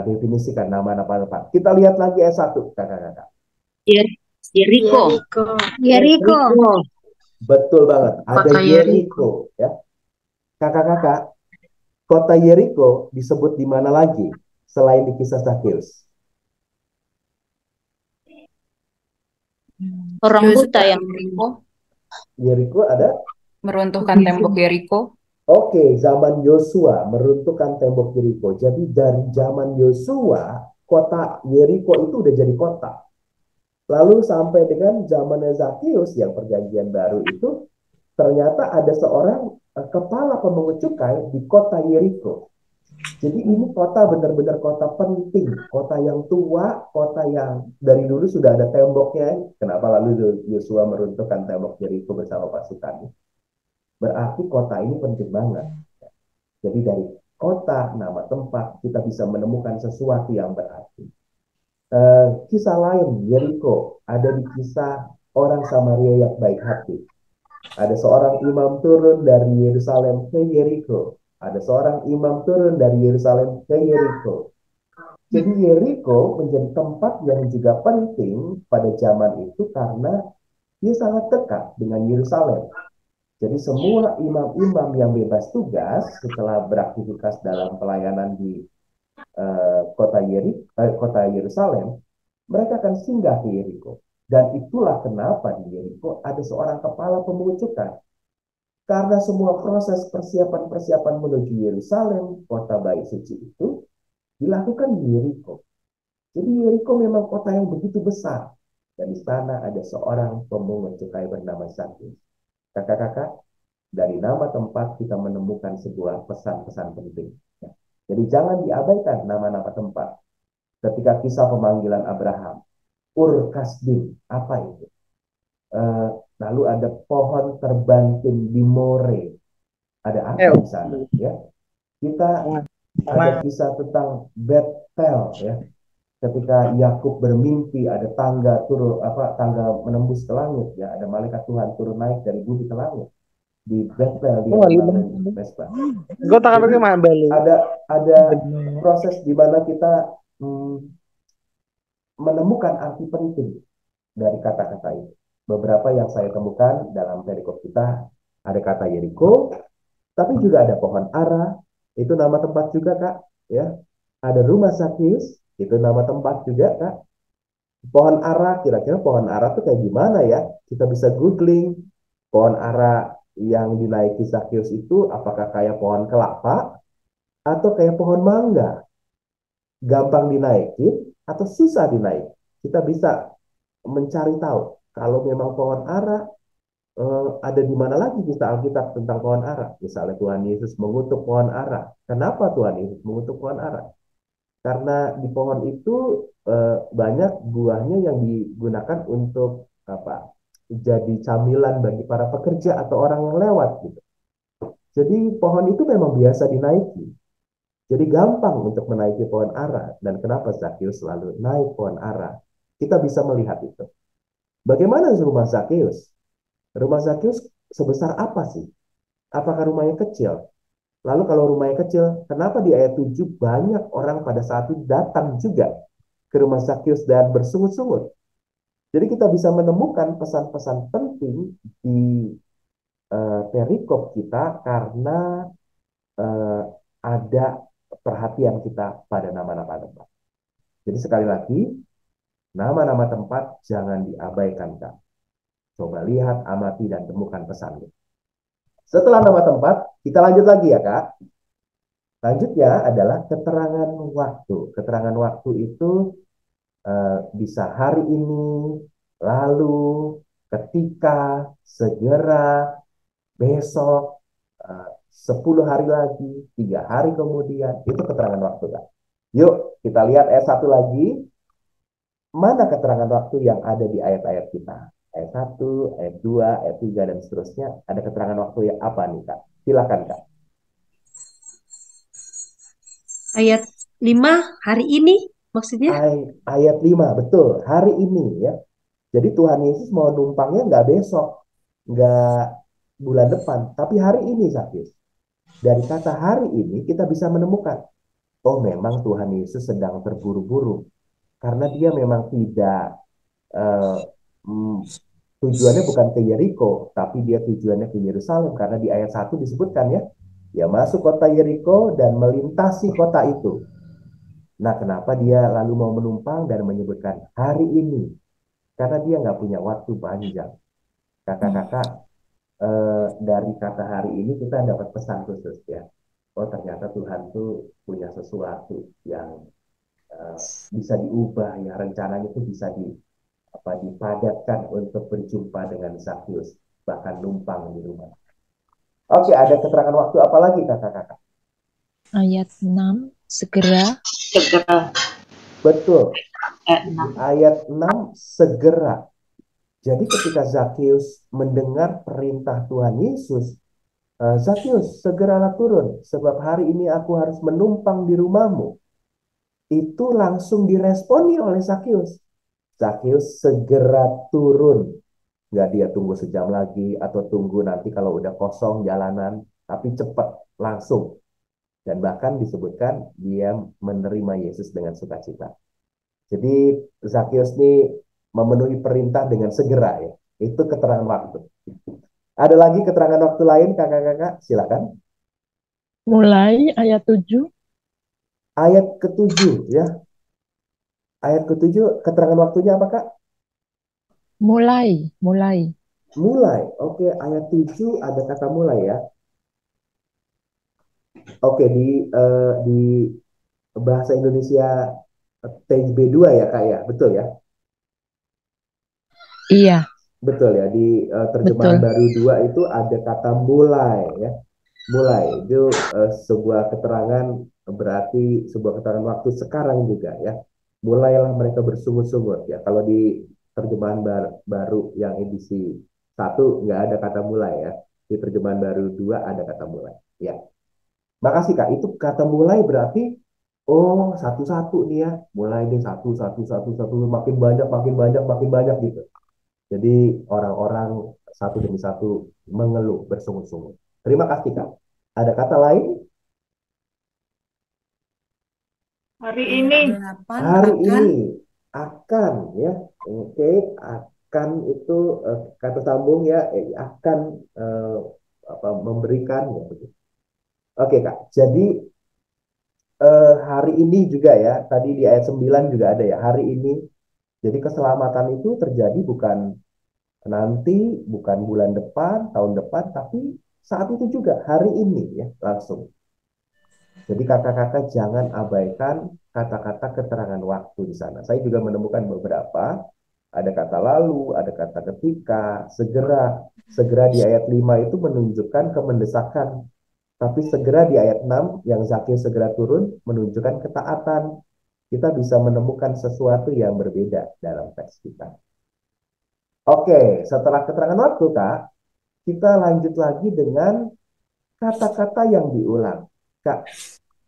definisikan nama-nama tempat. Kita lihat lagi ayat 1 kakak-kakak. Yeriko. Yeriko. Betul banget. Ada Yeriko ya. Kakak-kakak, kota Yeriko disebut di mana lagi selain di kisah Zakheus? Orang buta yang Yeriko ada? Meruntuhkan tembok Yeriko. Oke, zaman Yosua meruntuhkan tembok Yeriko. Jadi dari zaman Yosua, kota Yeriko itu udah jadi kota. Lalu sampai dengan zaman Zakheus yang perjanjian baru itu, ternyata ada seorang kepala pemungut cukai di kota Yeriko. Jadi ini kota benar-benar kota penting, kota yang tua, kota yang dari dulu sudah ada temboknya. Kenapa lalu Yosua meruntuhkan tembok Yeriko bersama pasukannya? Berarti kota ini penting banget. Jadi dari kota, nama tempat, kita bisa menemukan sesuatu yang berarti. Kisah lain Yeriko ada di kisah orang Samaria yang baik hati. Ada seorang imam turun dari Yerusalem ke Yeriko. Ada seorang imam turun dari Yerusalem ke Yeriko. Jadi Yeriko menjadi tempat yang juga penting pada zaman itu karena dia sangat dekat dengan Yerusalem. Jadi semua imam-imam yang bebas tugas setelah beraktivitas dalam pelayanan di kota Yerusalem, mereka akan singgah ke Yeriko. Dan itulah kenapa di Yeriko ada seorang kepala pemungut cukai. Karena semua proses persiapan-persiapan menuju Yerusalem, kota bait suci itu, dilakukan di Yeriko. Jadi Yeriko memang kota yang begitu besar. Dan di sana ada seorang pemungut cukai bernama Zakheus. Kakak-kakak, dari nama tempat kita menemukan sebuah pesan-pesan penting. Jadi jangan diabaikan nama-nama tempat. Ketika kisah pemanggilan Abraham, Ur Kasdim, apa itu? Lalu ada pohon terbanting di More. Ada apa di sana? Ya, kita ada kisah tentang Betel, ya. Ketika Yakub bermimpi ada tangga tangga menembus ke langit, ya, ada malaikat Tuhan turun naik dari bumi ke langit di Betel di Mesbah. Ada proses di mana kita menemukan arti penting dari kata-kata itu. Beberapa yang saya temukan dalam perikop kita ada kata Yeriko, tapi juga ada pohon ara, itu nama tempat juga, Kak, ya. Ada rumah Zakheus, itu nama tempat juga, Kak. Pohon ara, kira-kira pohon ara itu kayak gimana ya? Kita bisa googling. Pohon ara yang dinaiki Zakheus itu apakah kayak pohon kelapa atau kayak pohon mangga? Gampang dinaikin atau susah dinaik? Kita bisa mencari tahu. Kalau memang pohon ara, ada di mana lagi kisah Alkitab tentang pohon ara? Misalnya Tuhan Yesus mengutuk pohon ara. Kenapa Tuhan Yesus mengutuk pohon ara? Karena di pohon itu banyak buahnya yang digunakan untuk apa? Jadi camilan bagi para pekerja atau orang yang lewat gitu. Jadi pohon itu memang biasa dinaiki. Jadi gampang untuk menaiki pohon ara. Dan kenapa Zakheus selalu naik pohon ara? Kita bisa melihat itu. Bagaimana rumah Zakheus? Rumah Zakheus sebesar apa sih? Apakah rumahnya kecil? Lalu kalau rumahnya kecil, kenapa di ayat 7 banyak orang pada saat itu datang juga ke rumah Zakheus dan bersungut-sungut? Jadi kita bisa menemukan pesan-pesan penting di perikop kita karena ada perhatian kita pada nama-nama tempat. Jadi sekali lagi, nama-nama tempat jangan diabaikan, Kak. Coba lihat, amati, dan temukan pesannya. Setelah nama tempat, kita lanjut lagi ya, Kak. Selanjutnya adalah keterangan waktu. Keterangan waktu itu bisa hari ini, lalu, ketika, segera, besok, 10 hari lagi, 3 hari kemudian. Itu keterangan waktu, Kak. Yuk, kita lihat ayat 1 lagi. Mana keterangan waktu yang ada di ayat-ayat kita? Ayat 1, ayat 2, ayat 3, dan seterusnya. Ada keterangan waktu yang apa nih, Kak? Silakan, Kak. Ayat 5, hari ini maksudnya? Ayat 5, betul. Hari ini ya. Jadi Tuhan Yesus mau numpangnya nggak besok, nggak bulan depan, tapi hari ini, Zakheus. Dari kata hari ini kita bisa menemukan, oh memang Tuhan Yesus sedang terburu-buru. Karena dia memang tidak tujuannya bukan ke Yeriko, tapi dia tujuannya ke Yerusalem. Karena di ayat 1 disebutkan ya, dia masuk kota Yeriko dan melintasi kota itu. Nah, kenapa dia lalu mau menumpang dan menyebutkan hari ini? Karena dia nggak punya waktu panjang. Kakak-kakak, dari kata hari ini kita dapat pesan khusus ya. Oh, ternyata Tuhan tuh punya sesuatu yang bisa diubah ya, rencananya itu bisa dipadatkan untuk berjumpa dengan Zakheus, bahkan numpang di rumah. Oke, ada keterangan waktu apa lagi kakak-kakak? Ayat 6, segera. Betul. Ayat 6, segera. Jadi ketika Zakheus mendengar perintah Tuhan Yesus, Zakheus segeralah turun, sebab hari ini aku harus menumpang di rumahmu. itu langsung diresponi oleh Zakius. Zakius segera turun. Nggak dia tunggu sejam lagi atau tunggu nanti kalau udah kosong jalanan, tapi cepat, langsung. Dan bahkan disebutkan dia menerima Yesus dengan sukacita. Jadi Zakius ini memenuhi perintah dengan segera ya. Itu keterangan waktu. Ada lagi keterangan waktu lain kakak-kakak? Silakan. Mulai ayat 7. Ayat ke-7 ya. Ayat ke-7 keterangan waktunya apa Kak? Mulai. Mulai. Oke, ayat 7 ada kata mulai ya. Oke, di bahasa Indonesia TJB2 ya Kak ya. Betul ya? Iya, Betul ya, di terjemahan betul. baru 2 itu ada kata mulai ya. Mulai itu sebuah keterangan, berarti sebuah keterangan waktu sekarang juga ya. Mulailah mereka bersungut-sungut ya. Kalau di terjemahan baru yang edisi 1 nggak ada kata mulai ya. Di terjemahan baru 2 ada kata mulai. Ya. Makasih Kak. Itu kata mulai berarti oh satu-satu nih ya. Mulai nih satu satu satu satu makin banyak makin banyak makin banyak gitu. Jadi orang-orang satu demi satu mengeluh bersungut-sungut. Terima kasih Kak. Ada kata lain? Hari ini. Hari ini akan ya. Oke, akan itu kata sambung ya, akan memberikan ya begitu. Oke Kak. Jadi hari ini juga ya, tadi di ayat 9 juga ada ya, hari ini. Jadi keselamatan itu terjadi bukan nanti, bukan bulan depan, tahun depan, tapi saat itu juga, hari ini ya, langsung. Jadi kakak-kakak jangan abaikan kata-kata keterangan waktu di sana. Saya juga menemukan beberapa, ada kata lalu, ada kata ketika, segera. Segera di ayat 5 itu menunjukkan kemendesakan. Tapi segera di ayat 6 yang Zakheus segera turun menunjukkan ketaatan. Kita bisa menemukan sesuatu yang berbeda dalam teks kita. Oke, setelah keterangan waktu, Kak, kita lanjut lagi dengan kata-kata yang diulang. Kak,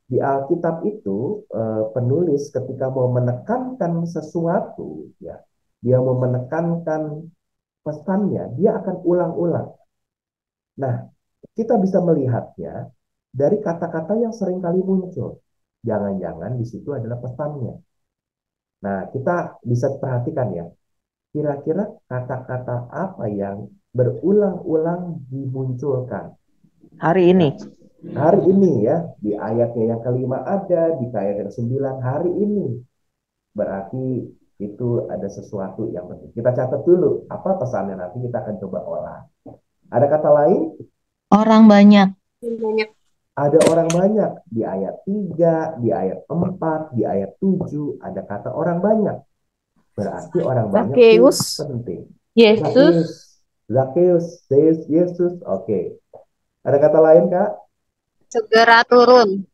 di Alkitab itu penulis ketika mau menekankan sesuatu, ya, dia mau menekankan pesannya, dia akan ulang-ulang. Nah, kita bisa melihatnya dari kata-kata yang sering kali muncul. Jangan-jangan di situ adalah pesannya. Nah, kita bisa perhatikan ya, kira-kira kata-kata apa yang berulang-ulang dimunculkan? Hari ini. Hari ini ya, di ayatnya yang kelima ada, di ayat yang 9, hari ini. Berarti itu ada sesuatu yang penting. Kita catat dulu, apa pesannya nanti kita akan coba olah. Ada kata lain? Orang banyak. Ada orang banyak. Di ayat 3, di ayat 4, di ayat 7, ada kata orang banyak. Berarti orang banyak itu penting. Zakheus, Yesus. Oke. Ada kata lain, Kak? Segera turun.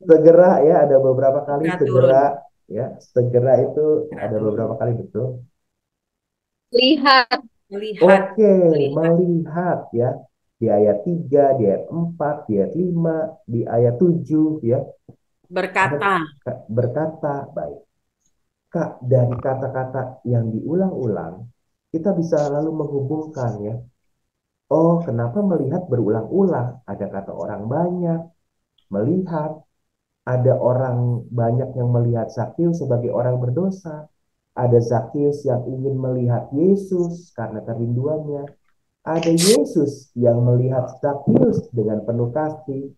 Segera ya, ada beberapa kali segera ya. Segera itu ada beberapa kali, betul. Lihat. Oke, melihat ya. Di ayat 3, di ayat 4, di ayat 5, di ayat 7 ya. Berkata. Berkata, baik. Kak, dari kata-kata yang diulang-ulang, kita bisa lalu menghubungkan ya. Oh, kenapa melihat berulang-ulang? Ada kata orang banyak, melihat. Ada orang banyak yang melihat Zakheus sebagai orang berdosa. Ada Zakheus yang ingin melihat Yesus karena kerinduannya. Ada Yesus yang melihat Zakheus dengan penuh kasih.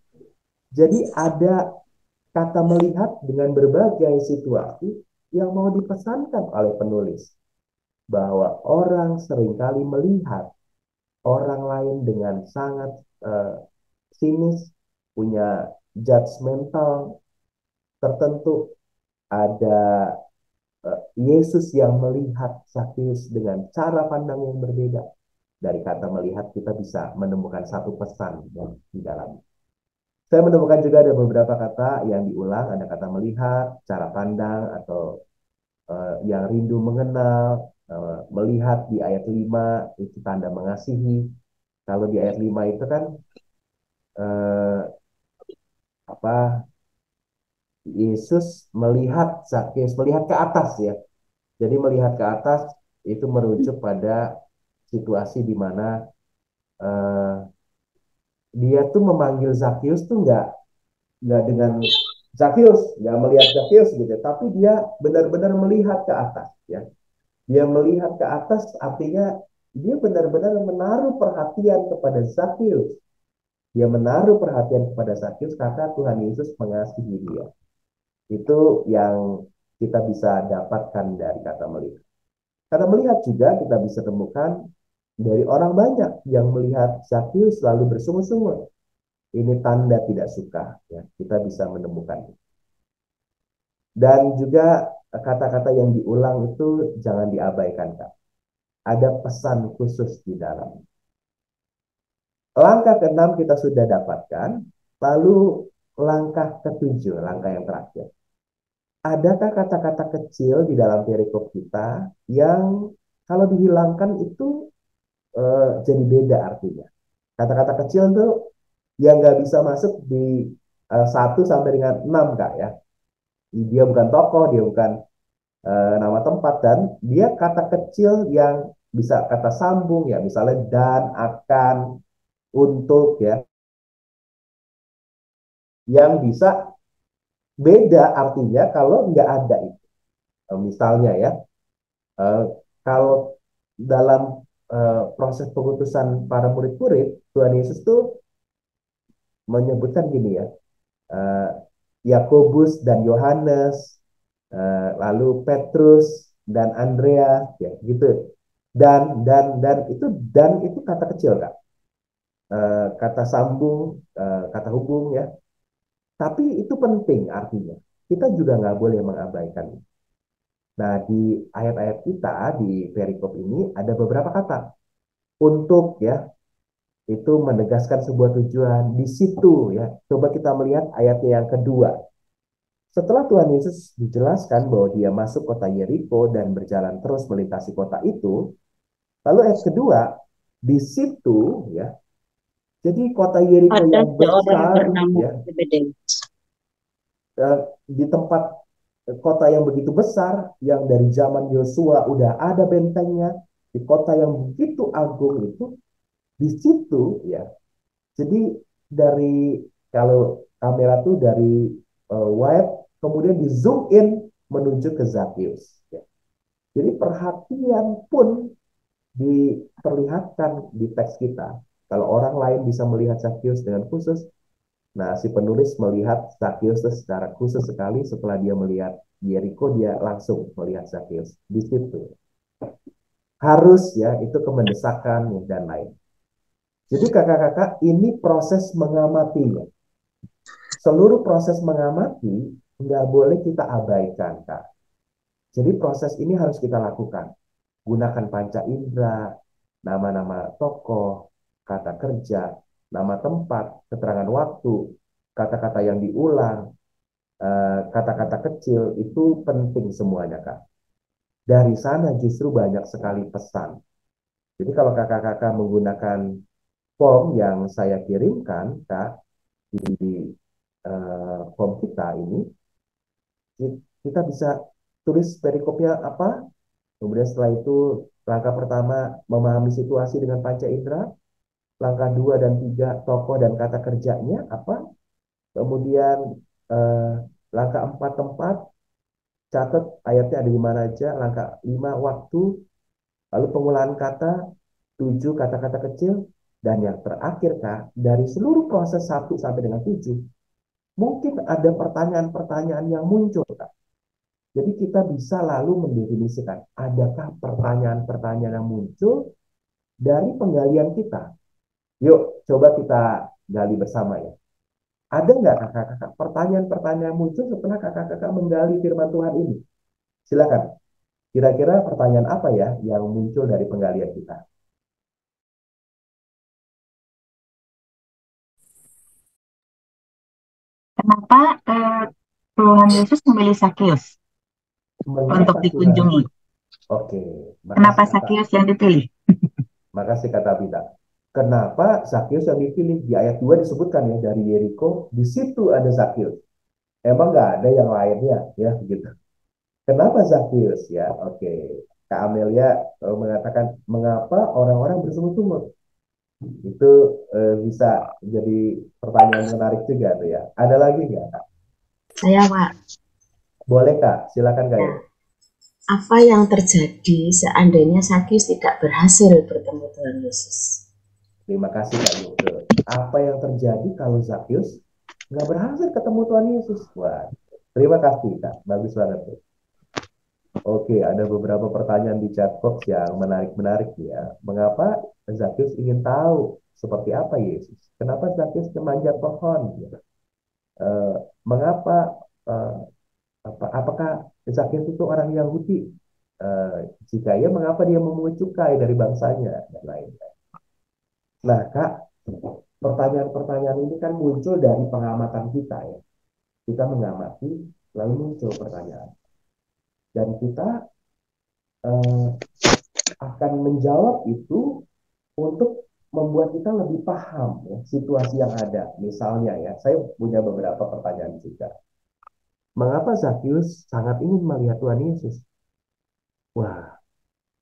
Jadi ada kata melihat dengan berbagai situasi yang mau dipesankan oleh penulis. Bahwa orang seringkali melihat orang lain dengan sangat sinis, punya judgmental tertentu. Ada Yesus yang melihat Zakheus dengan cara pandang yang berbeda. Dari kata melihat kita bisa menemukan satu pesan yang di dalam. Saya menemukan juga ada beberapa kata yang diulang, ada kata melihat, cara pandang, atau yang rindu mengenal, melihat di ayat 5 itu tanda mengasihi. Kalau di ayat 5 itu kan apa Yesus melihat Zakheus, melihat ke atas ya. Jadi melihat ke atas itu merujuk pada situasi di mana eh, dia tuh memanggil Zakheus tuh nggak dengan Zakheus, nggak melihat Zakheus gitu, tapi dia benar-benar melihat ke atas ya. Dia melihat ke atas artinya dia benar-benar menaruh perhatian kepada Zakheus. Dia menaruh perhatian kepada Zakheus karena Tuhan Yesus mengasihi dia. Itu yang kita bisa dapatkan dari kata melihat. Kata melihat juga kita bisa temukan dari orang banyak yang melihat Zakheus lalu bersungut-sungut. Ini tanda tidak suka, ya. Kita bisa menemukan. Dan juga kata-kata yang diulang itu jangan diabaikan, Kak. Ada pesan khusus di dalam. Langkah ke-6 kita sudah dapatkan, lalu langkah ke-7, langkah yang terakhir. Adakah kata-kata kecil di dalam perikop kita yang kalau dihilangkan itu jadi beda artinya? Kata-kata kecil itu yang nggak bisa masuk di 1 sampai dengan 6, Kak ya. Dia bukan tokoh, dia bukan nama tempat, dan dia kata kecil yang bisa kata sambung ya, misalnya dan, akan, untuk ya, yang bisa beda artinya kalau nggak ada itu. Misalnya ya, kalau dalam proses pengutusan para murid-murid, Tuhan Yesus tuh menyebutkan gini ya, Yakobus dan Yohanes, lalu Petrus dan Andreas, ya gitu. Dan itu kata kecil, Kak. Kata sambung, kata hubung ya. Tapi itu penting artinya. Kita juga nggak boleh mengabaikan. Nah, di ayat-ayat kita di perikop ini ada beberapa kata. Untuk ya, itu menegaskan sebuah tujuan di situ ya. Coba kita melihat ayatnya yang kedua. Setelah Tuhan Yesus dijelaskan bahwa dia masuk kota Yeriko dan berjalan terus melintasi kota itu, lalu ayat kedua, di situ ya. Jadi kota Yeriko Ada yang seorang besar bernama ya, Zebedeus. di tempat kota yang begitu besar, yang dari zaman Yosua udah ada bentengnya, di kota yang begitu agung itu, di situ ya. Jadi dari kalau kamera tuh dari wide kemudian di zoom in menuju ke Zakheus. Ya. Jadi perhatian pun diperlihatkan di teks kita. Kalau orang lain bisa melihat Zakheus dengan khusus, nah si penulis melihat Zakheus secara khusus sekali. Setelah dia melihat Yeriko, dia langsung melihat Zakheus di situ. Harus ya, itu kemendesakan dan lain. Jadi kakak-kakak, ini proses mengamatinya. Seluruh proses mengamati nggak boleh kita abaikan, Kak. Jadi proses ini harus kita lakukan. Gunakan panca indera, nama-nama tokoh, kata kerja, nama tempat, keterangan waktu, kata-kata yang diulang, kata-kata kecil, itu penting semuanya, Kak. Dari sana justru banyak sekali pesan. Jadi kalau kakak-kakak menggunakan form yang saya kirimkan, Kak, di form kita ini, kita bisa tulis perikopnya apa, kemudian setelah itu langkah pertama memahami situasi dengan panca indera, langkah 2 dan 3 tokoh dan kata kerjanya apa, kemudian langkah 4 tempat, catat ayatnya ada di mana aja, langkah 5 waktu, lalu pengolahan kata, 7 kata-kata kecil, dan yang terakhir Kak, dari seluruh proses 1 sampai dengan 7, mungkin ada pertanyaan-pertanyaan yang muncul, Kak. Jadi kita bisa lalu mendefinisikan, adakah pertanyaan-pertanyaan yang muncul dari penggalian kita. Yuk, coba kita gali bersama ya. Ada nggak kakak-kakak pertanyaan-pertanyaan yang muncul setelah kakak-kakak menggali firman Tuhan ini? Silakan. Kira-kira pertanyaan apa ya yang muncul dari penggalian kita? Kenapa Tuhan Yesus memilih Zakheus untuk dikunjungi? Oke, Kenapa Zakheus yang dipilih? Makasih kata Bita. Kenapa Zakheus yang dipilih? Di ayat 2 disebutkan ya, dari Yeriko, di situ ada Zakheus. Emang nggak ada yang lainnya ya gitu. Kenapa Zakheus ya? Oke, Kak Amelia mengatakan mengapa orang-orang bersungut-sungut? Itu bisa jadi pertanyaan menarik juga tuh ya. Ada lagi nggak, Kak? Saya, Pak. Boleh, Kak. Silakan, Kak. Ya. Apa yang terjadi seandainya Sakyus tidak berhasil bertemu Tuhan Yesus? Terima kasih, Kak Yuke. Apa yang terjadi kalau Zakheus nggak berhasil ketemu Tuhan Yesus? Wah, terima kasih, Kak. Bagus banget tuh. Oke, ada beberapa pertanyaan di chat box yang menarik-menarik ya. Mengapa Zakheus ingin tahu seperti apa Yesus? Kenapa Zakheus memanjat pohon? Gitu. Mengapa apakah Zakheus itu orang Yahudi? Jika iya, mengapa dia memungut cukai dari bangsanya dan lain-lain? Nah, Kak, pertanyaan-pertanyaan ini kan muncul dari pengamatan kita ya. Kita mengamati, lalu muncul pertanyaan. Dan kita akan menjawab itu untuk membuat kita lebih paham ya, situasi yang ada. Misalnya ya, saya punya beberapa pertanyaan juga. Mengapa Zakheus sangat ingin melihat Tuhan Yesus? Wah,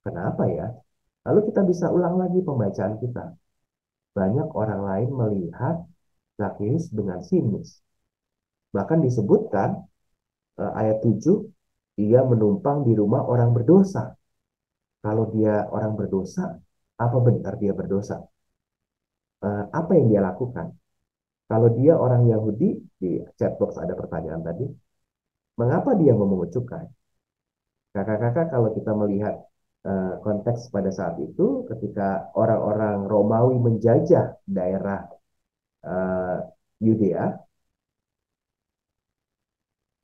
kenapa ya? Lalu kita bisa ulang lagi pembacaan kita. Banyak orang lain melihat Zakheus dengan sinis. Bahkan disebutkan ayat 7, dia menumpang di rumah orang berdosa. Kalau dia orang berdosa, apa benar dia berdosa? Apa yang dia lakukan? Kalau dia orang Yahudi, di chatbox ada pertanyaan tadi, mengapa dia memungut cukai? Kakak-kakak, kalau kita melihat konteks pada saat itu, ketika orang-orang Romawi menjajah daerah Yudea,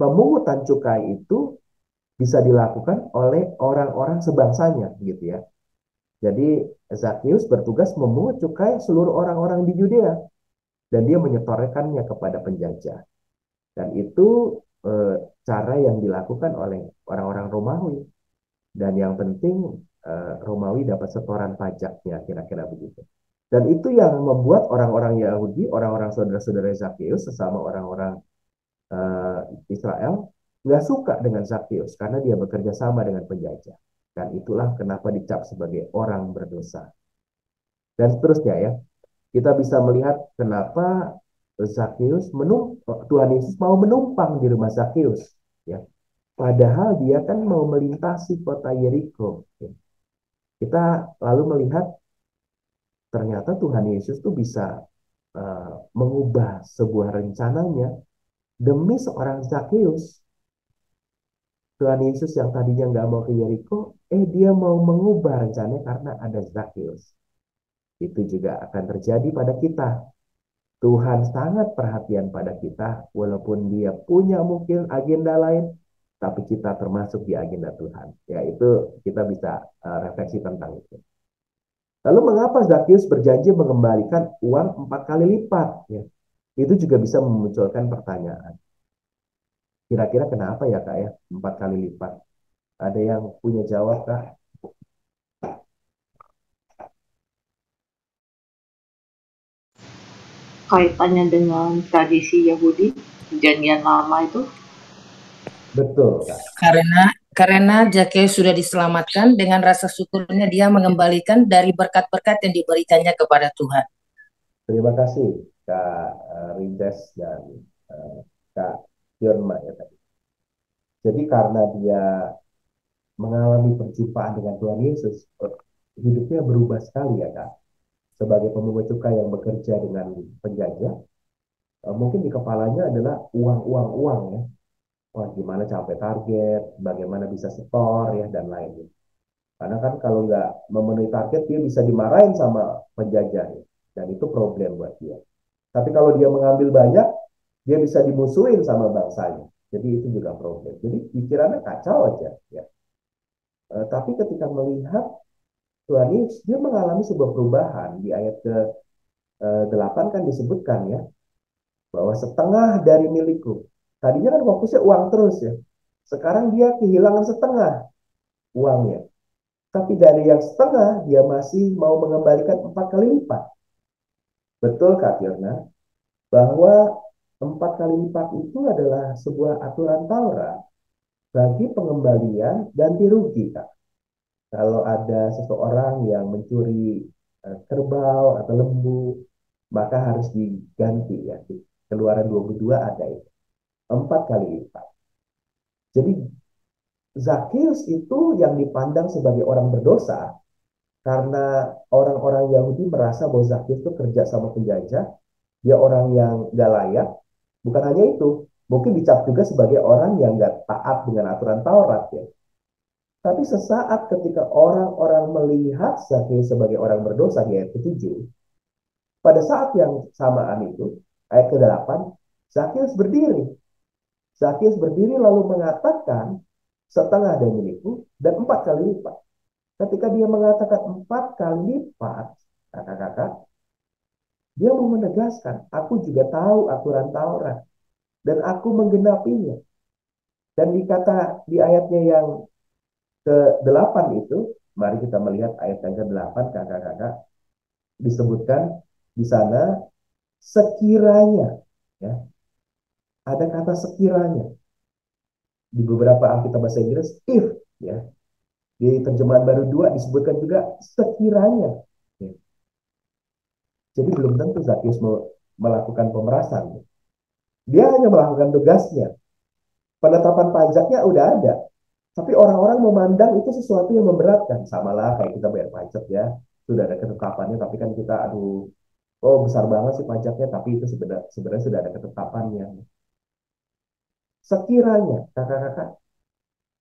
pemungutan cukai itu bisa dilakukan oleh orang-orang sebangsanya, gitu ya. Jadi Zakheus bertugas memungut cukai seluruh orang-orang di Yudea, dan dia menyetorkannya kepada penjajah. Dan itu cara yang dilakukan oleh orang-orang Romawi. Dan yang penting Romawi dapat setoran pajaknya, kira-kira begitu. Dan itu yang membuat orang-orang Yahudi, orang-orang saudara-saudara Zakheus, sesama orang-orang Israel, nggak suka dengan Zakheus karena dia bekerja sama dengan penjajah. Dan itulah kenapa dicap sebagai orang berdosa. Dan seterusnya ya, kita bisa melihat kenapa Zakheus Tuhan Yesus mau menumpang di rumah Zakheus, ya. Padahal dia kan mau melintasi kota Yeriko. Ya. Kita lalu melihat ternyata Tuhan Yesus tuh bisa mengubah sebuah rencananya demi seorang Zakheus. Tuhan Yesus yang tadinya nggak mau ke Yeriko, dia mau mengubah rencananya karena ada Zakheus. Itu juga akan terjadi pada kita. Tuhan sangat perhatian pada kita, walaupun dia punya mungkin agenda lain, tapi kita termasuk di agenda Tuhan. Ya, itu kita bisa refleksi tentang itu. Lalu mengapa Zakheus berjanji mengembalikan uang 4 kali lipat? Ya, itu juga bisa memunculkan pertanyaan. Kira-kira kenapa ya, Kak ya, 4 kali lipat? Ada yang punya jawab, Kak? Kaitannya dengan tradisi Yahudi, perjanjian lama itu? Betul, Kak. Karena Zakheus sudah diselamatkan, dengan rasa syukurnya dia mengembalikan dari berkat-berkat yang diberikannya kepada Tuhan. Terima kasih Kak Rindes dan Kak Yonma ya tadi. Jadi karena dia mengalami perjumpaan dengan Tuhan Yesus, hidupnya berubah sekali ya Kak. Sebagai pemungut cukai yang bekerja dengan penjajah, mungkin di kepalanya adalah uang ya. Wah, gimana capai target, bagaimana bisa setor ya, dan lain-lain. Karena kan kalau nggak memenuhi target, dia bisa dimarahin sama penjajah ya. Dan itu problem buat dia. Tapi kalau dia mengambil banyak, dia bisa dimusuhin sama bangsanya. Jadi itu juga problem. Jadi pikirannya kacau aja ya. Tapi ketika melihat Tuhan Yesus, dia mengalami sebuah perubahan. Di ayat ke-8 kan disebutkan ya, bahwa setengah dari milikku. Tadinya kan fokusnya uang terus ya. Sekarang dia kehilangan setengah uangnya. Tapi dari yang setengah, dia masih mau mengembalikan 4 kali lipat. Betul Kak Tirna, bahwa 4 kali lipat itu adalah sebuah aturan Taurat bagi pengembalian ganti rugi, Kak. Kalau ada seseorang yang mencuri kerbau atau lembu, maka harus diganti ya. Di Keluaran 22 ada itu. 4 kali lipat. Jadi Zakius itu yang dipandang sebagai orang berdosa karena orang-orang Yahudi merasa bahwa Zakius itu kerja sama penjajah, dia orang yang gak layak. Bukan hanya itu, mungkin dicap juga sebagai orang yang gak taat dengan aturan Taurat ya. Tapi sesaat ketika orang-orang melihat Zakius sebagai orang berdosa di ayat ke-7, pada saat yang samaan itu, ayat ke-8, Zakius berdiri. Zakius berdiri lalu mengatakan, setengah dari milikku dan 4 kali lipat. Ketika dia mengatakan 4 kali lipat, kakak-kakak, dia mau menegaskan, aku juga tahu aturan Taurat dan aku menggenapinya. Dan di ayatnya yang ke-8 itu, mari kita melihat ayat yang ke-8, kakak-kakak, disebutkan di sana sekiranya, ya, ada kata sekiranya. Di beberapa Alkitab bahasa Inggris, if, ya. Di terjemahan baru 2 disebutkan juga sekiranya. Ya. Jadi belum tentu Zakius melakukan pemerasan. Dia hanya melakukan tugasnya. Penetapan pajaknya udah ada. Tapi orang-orang memandang itu sesuatu yang memberatkan. Samalah kayak kita bayar pajak ya. Sudah ada ketetapannya, tapi kan kita, aduh, oh besar banget sih pajaknya, tapi itu sebenarnya sudah ada ketetapannya. Sekiranya, kakak-kakak,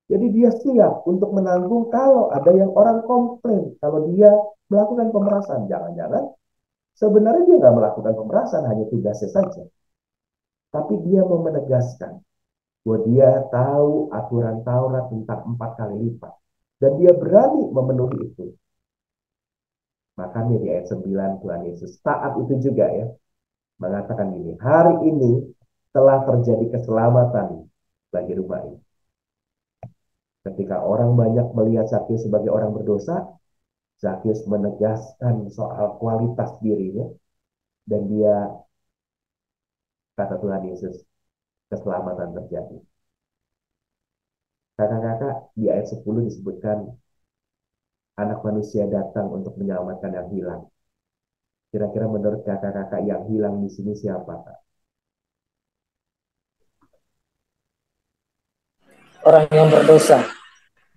jadi dia siap untuk menanggung kalau ada yang orang komplain, kalau dia melakukan pemerasan. Jangan-jangan sebenarnya dia nggak melakukan pemerasan, hanya tugasnya saja. Tapi dia mau menegaskan bahwa dia tahu aturan Taurat tentang 4 kali lipat. Dan dia berani memenuhi itu. Makanya di ayat 9 Tuhan Yesus saat itu juga ya, mengatakan gini, hari ini telah terjadi keselamatan bagi rumah ini. Ketika orang banyak melihat Zakius sebagai orang berdosa, Zakius menegaskan soal kualitas dirinya, dan dia, kata Tuhan Yesus, keselamatan terjadi. Kakak-kakak, di ayat 10 disebutkan, anak manusia datang untuk menyelamatkan yang hilang. Kira-kira menurut kakak-kakak yang hilang di sini siapa, Kak? Orang yang berdosa.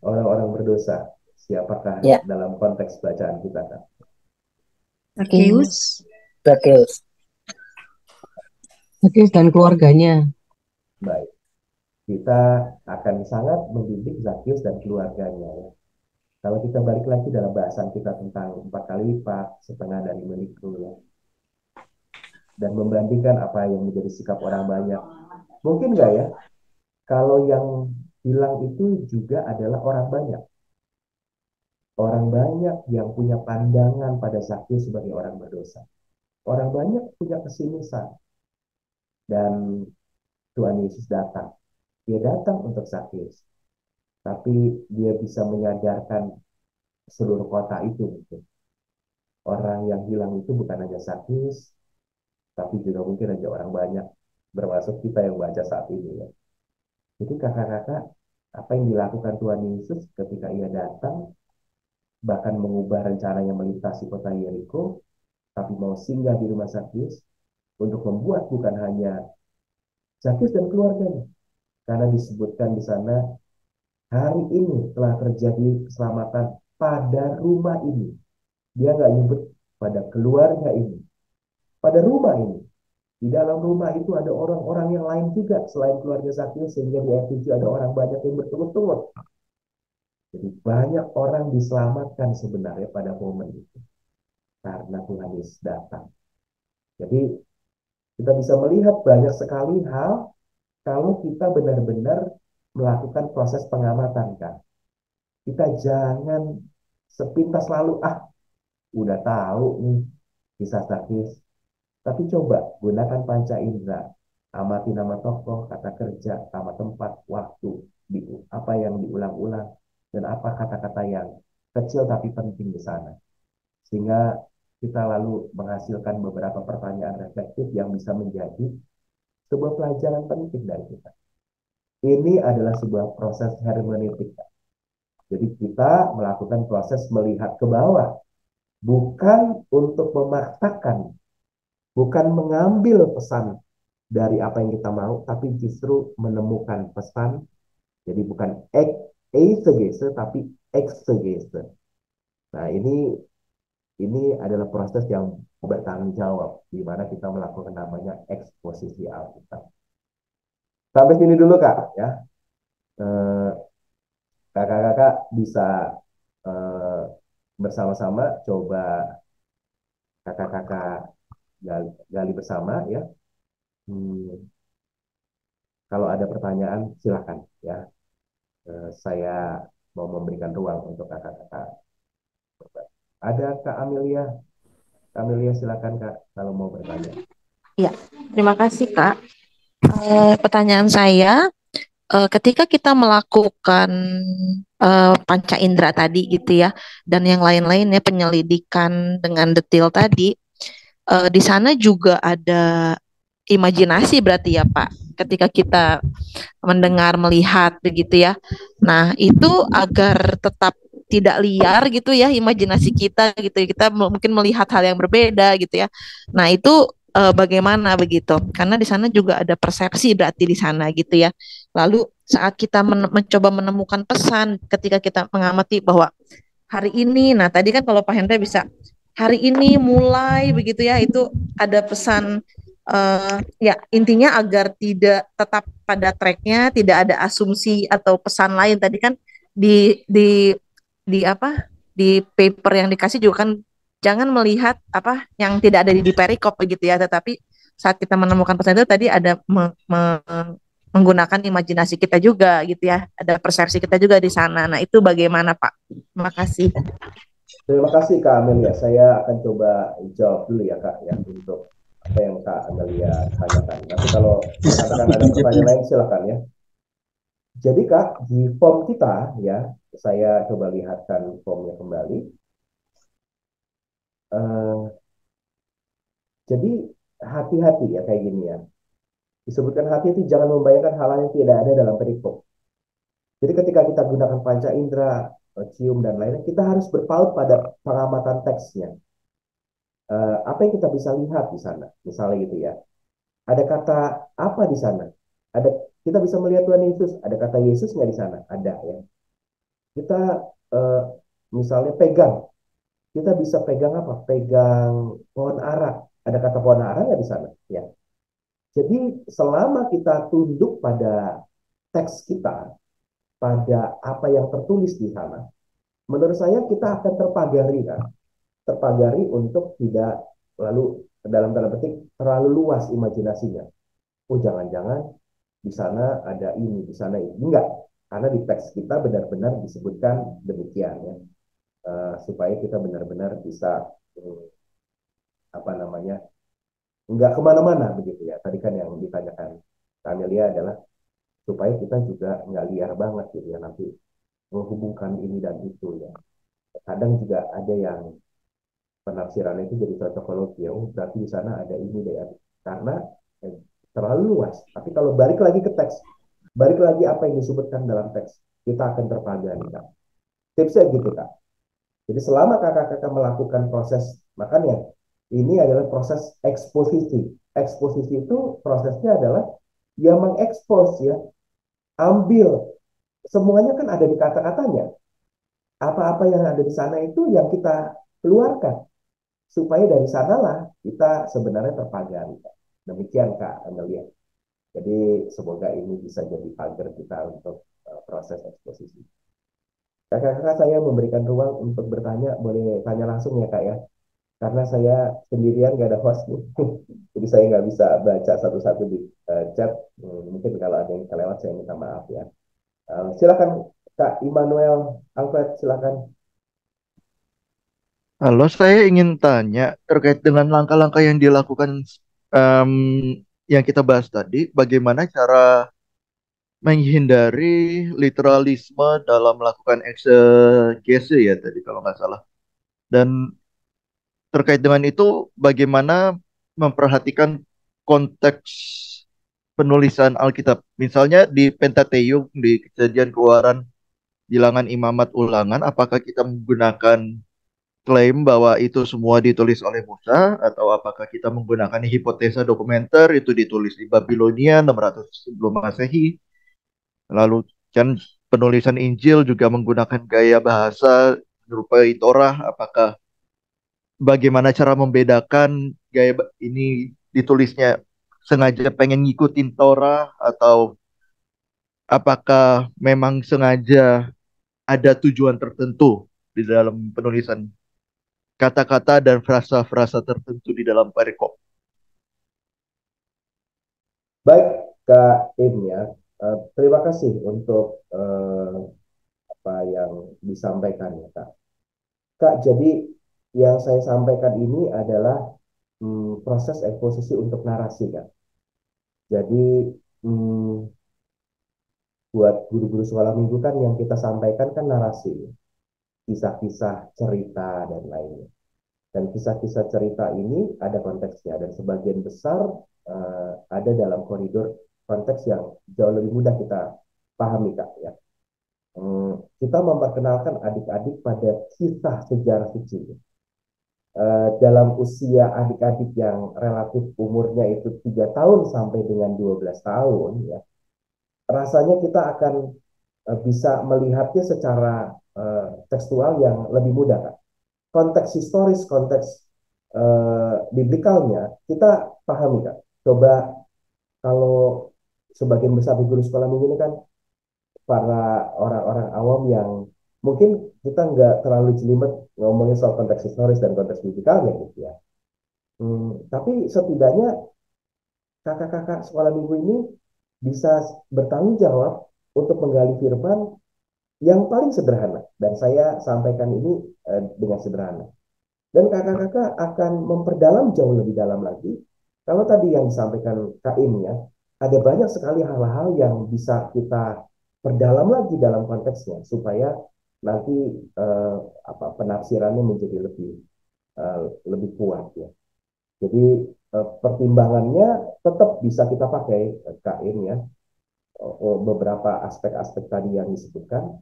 Orang-orang berdosa. Siapakah Ya. dalam konteks bacaan kita, Kak? Zakius. Zakius. Zakius dan keluarganya. Baik. Kita akan sangat membimbing Zakius dan keluarganya. Ya. Kalau kita balik lagi dalam bahasan kita tentang 4 kali lipat, setengah dari milikku, ya. Dan membandingkan apa yang menjadi sikap orang banyak. Mungkin nggak ya, kalau yang hilang itu juga adalah orang banyak. Orang banyak yang punya pandangan pada Zakius sebagai orang berdosa. Orang banyak punya kesinisan. Dan Tuhan Yesus datang. Dia datang untuk Zakius. Tapi dia bisa menyadarkan seluruh kota itu. Mungkin. Orang yang hilang itu bukan hanya Zakius, tapi juga mungkin ada orang banyak, termasuk kita yang baca saat ini. Ya. Jadi kakak-kakak, apa yang dilakukan Tuhan Yesus ketika ia datang, bahkan mengubah rencananya melintasi kota Yeriko, tapi mau singgah di rumah Zakius, untuk membuat bukan hanya Zakius dan keluarganya, karena disebutkan di sana, hari ini telah terjadi keselamatan pada rumah ini. Dia nggak nyebut pada keluarga ini, pada rumah ini. Di dalam rumah itu ada orang-orang yang lain juga selain keluarga Zakius, sehingga di ayat 7 ada orang banyak yang berturut-turut. Jadi banyak orang diselamatkan sebenarnya pada momen itu karena Tuhan Yesus datang. Jadi kita bisa melihat banyak sekali hal kalau kita benar-benar melakukan proses pengamatan, kan. Kita jangan sepintas lalu, udah tahu nih kisah Zakius. Tapi coba gunakan panca indera, amati nama tokoh, kata kerja, nama tempat, waktu, apa yang diulang-ulang, dan apa kata-kata yang kecil tapi penting di sana. Sehingga kita lalu menghasilkan beberapa pertanyaan reflektif yang bisa menjadi sebuah pelajaran penting dari kita. Ini adalah sebuah proses hermeneutik. Jadi kita melakukan proses melihat ke bawah, bukan untuk memaksakan, bukan mengambil pesan dari apa yang kita mau, tapi justru menemukan pesan. Jadi bukan eisegese, tapi exegese. Nah, ini adalah proses yang bertanggung jawab, di mana kita melakukan namanya eksposisi Alkitab. Sampai sini dulu, Kak, ya. Kakak-kakak bisa bersama-sama coba kakak-kakak gali bersama, ya. Kalau ada pertanyaan, silakan, ya. Saya mau memberikan ruang untuk kakak-kakak. Ada Kak Amelia. Kak Amelia, silakan, Kak, kalau mau bertanya. Ya, terima kasih Kak. Pertanyaan saya, ketika kita melakukan panca indera tadi gitu ya, dan yang lain-lainnya penyelidikan dengan detail tadi, di sana juga ada imajinasi berarti ya Pak, ketika kita mendengar, melihat begitu ya. Nah, itu agar tetap tidak liar gitu ya imajinasi kita gitu ya. Kita mungkin melihat hal yang berbeda gitu ya. Nah, itu bagaimana begitu? Karena di sana juga ada persepsi berarti di sana gitu ya. Lalu saat kita mencoba menemukan pesan ketika kita mengamati bahwa hari ini, nah tadi kan kalau Pak Hendra bisa hari ini mulai begitu ya, itu ada pesan ya intinya agar tidak tetap pada tracknya, tidak ada asumsi atau pesan lain. Tadi kan di apa di paper yang dikasih juga kan jangan melihat apa yang tidak ada di perikop begitu ya, tetapi saat kita menemukan pesan itu tadi ada menggunakan imajinasi kita juga gitu ya, ada persepsi kita juga di sana. Nah, itu bagaimana Pak? Terima kasih. Terima kasih Kak Amelia. Saya akan coba jawab dulu ya Kak, ya, untuk apa yang Kak Amelia tanyakan. Nanti kalau katakan ada pertanyaan lain silakan ya. Jadi Kak, di form kita ya, saya coba lihatkan formnya kembali. Jadi hati-hati ya kayak gini ya. Disebutkan hati-hati, jangan membayangkan hal-hal yang tidak ada dalam perikop. Jadi ketika kita gunakan panca indera, cium dan lainnya, kita harus berpaut pada pengamatan teksnya. Apa yang kita bisa lihat di sana, misalnya gitu ya. Ada kata apa di sana? Kita bisa melihat Tuhan Yesus. Ada kata Yesus nggak di sana? Ada ya. Kita misalnya pegang. Kita bisa pegang apa? Pegang pohon ara. Ada kata pohon ara nggak di sana? Ya. Jadi selama kita tunduk pada teks kita, pada apa yang tertulis di sana, menurut saya kita akan terpagari kan? Terpagari untuk tidak lalu dalam tanda petik terlalu luas imajinasinya. Oh jangan-jangan di sana ada ini, di sana ini. Enggak, karena di teks kita benar-benar disebutkan demikian ya. Supaya kita benar-benar bisa apa namanya, enggak kemana-mana begitu ya. Tadi kan yang ditanyakan Amelia adalah supaya kita juga nggak liar banget gitu ya, nanti menghubungkan ini dan itu ya. Kadang juga ada yang penafsirannya itu jadi cocokologi ya. Oh berarti di sana ada ini deh ya. Karena terlalu luas. Tapi kalau balik lagi ke teks, balik lagi apa yang disebutkan dalam teks, kita akan terpagari Kak. Tipsnya gitu Kak. Jadi selama kakak-kakak melakukan proses, makanya ini adalah proses eksposisi. Eksposisi itu prosesnya adalah ya mengekspos ya, ambil semuanya kan ada di kata-katanya. Apa-apa yang ada di sana itu yang kita keluarkan supaya dari sanalah kita sebenarnya terpagari. Demikian Kak Amelia. Jadi semoga ini bisa jadi pagar kita untuk proses eksposisi. Kakak-kakak saya memberikan ruang untuk bertanya, boleh tanya langsung ya Kak ya. Karena saya sendirian nggak ada host nih, jadi saya nggak bisa baca satu-satu di chat. Mungkin kalau ada yang kelewat saya minta maaf ya. Silakan Kak Immanuel Alfred, silakan. Halo, saya ingin tanya terkait dengan langkah-langkah yang dilakukan yang kita bahas tadi, bagaimana cara menghindari literalisme dalam melakukan eksegese ya tadi kalau nggak salah. Dan terkait dengan itu, bagaimana memperhatikan konteks penulisan Alkitab. Misalnya di Pentateuch, di Kejadian, Keluaran, Bilangan, Imamat, Ulangan, apakah kita menggunakan klaim bahwa itu semua ditulis oleh Musa, atau apakah kita menggunakan hipotesa dokumenter itu ditulis di Babilonia 600 sebelum Masehi. Lalu kan penulisan Injil juga menggunakan gaya bahasa menyerupai Torah. Apakah bagaimana cara membedakan ini ditulisnya sengaja pengen ngikutin Torah, atau apakah memang sengaja ada tujuan tertentu di dalam penulisan kata-kata dan frasa-frasa tertentu di dalam perikop? Baik, Kak Im ya. Terima kasih untuk apa yang disampaikan ya, Kak. Kak, jadi yang saya sampaikan ini adalah proses eksposisi untuk narasi, Kak. Jadi buat guru-guru sekolah minggu kan yang kita sampaikan kan narasi, kisah-kisah, cerita, dan lainnya. Dan kisah-kisah cerita ini ada konteksnya, dan sebagian besar ada dalam koridor konteks yang jauh lebih mudah kita pahami, Kak. Ya. Kita memperkenalkan adik-adik pada kisah sejarah suci. Dalam usia adik-adik yang relatif umurnya itu 3 tahun sampai dengan 12 tahun, ya, rasanya kita akan bisa melihatnya secara tekstual yang lebih mudah, Kak. Konteks historis, konteks biblikalnya kita pahami, Kak. Coba kalau sebagian besar di guru sekolah minggu ini kan para orang-orang awam yang mungkin kita nggak terlalu jelimet ngomongin soal konteks historis dan konteks biblikalnya gitu ya. Tapi setidaknya kakak-kakak sekolah minggu ini bisa bertanggung jawab untuk menggali firman yang paling sederhana, dan saya sampaikan ini dengan sederhana. Dan kakak-kakak akan memperdalam jauh lebih dalam lagi. Kalau tadi yang disampaikan Kak Im ya, ada banyak sekali hal-hal yang bisa kita perdalam lagi dalam konteksnya supaya nanti penafsirannya menjadi lebih kuat ya. Jadi pertimbangannya tetap bisa kita pakai Kak Im ya, beberapa aspek-aspek tadi yang disebutkan.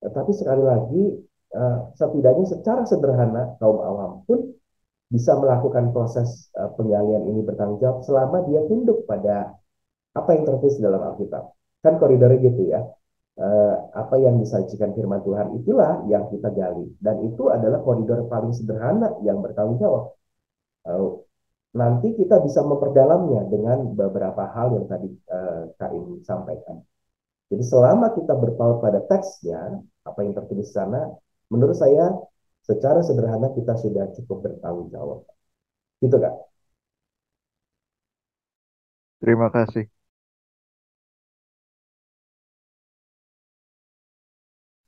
Tapi sekali lagi setidaknya secara sederhana kaum awam pun bisa melakukan proses penggalian ini bertanggung jawab selama dia tunduk pada apa yang tertulis dalam Alkitab. Kan koridornya gitu ya. Apa yang disajikan firman Tuhan itulah yang kita gali, dan itu adalah koridor paling sederhana yang bertanggung jawab. Nanti kita bisa memperdalamnya dengan beberapa hal yang tadi Kak Im sampaikan. Jadi selama kita berpaut pada teksnya, apa yang tertulis di sana, menurut saya secara sederhana kita sudah cukup bertanggung jawab. Gitu, Kak. Terima kasih.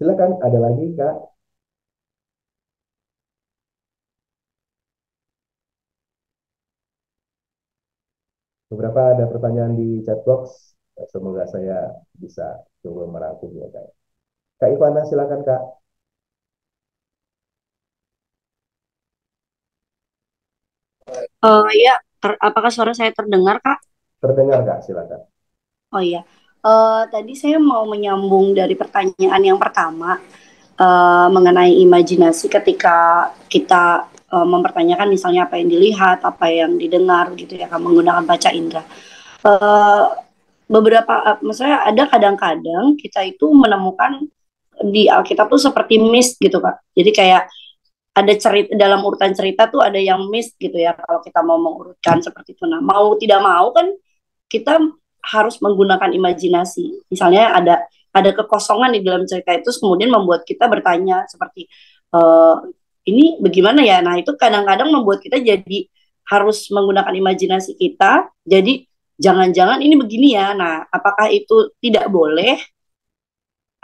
Silakan, ada lagi, Kak. Beberapa ada pertanyaan di chat box. Semoga saya bisa coba merangkumnya, Kak. Kak Ivana, silakan, Kak. Ya, apakah suara saya terdengar, Kak? Terdengar, Kak, silakan. Oh iya, tadi saya mau menyambung dari pertanyaan yang pertama mengenai imajinasi ketika kita mempertanyakan misalnya apa yang dilihat, apa yang didengar gitu ya, menggunakan baca indera. Misalnya ada kadang-kadang kita itu menemukan di Alkitab tuh seperti mist gitu, Kak. Jadi kayak ada cerita dalam urutan cerita tuh ada yang miss gitu ya, kalau kita mau mengurutkan seperti itu. Nah, mau tidak mau kan kita harus menggunakan imajinasi. Misalnya ada kekosongan di dalam cerita itu, kemudian membuat kita bertanya seperti ini bagaimana ya. Nah, itu kadang-kadang membuat kita jadi harus menggunakan imajinasi kita. Jadi jangan-jangan ini begini ya. Nah, apakah itu tidak boleh?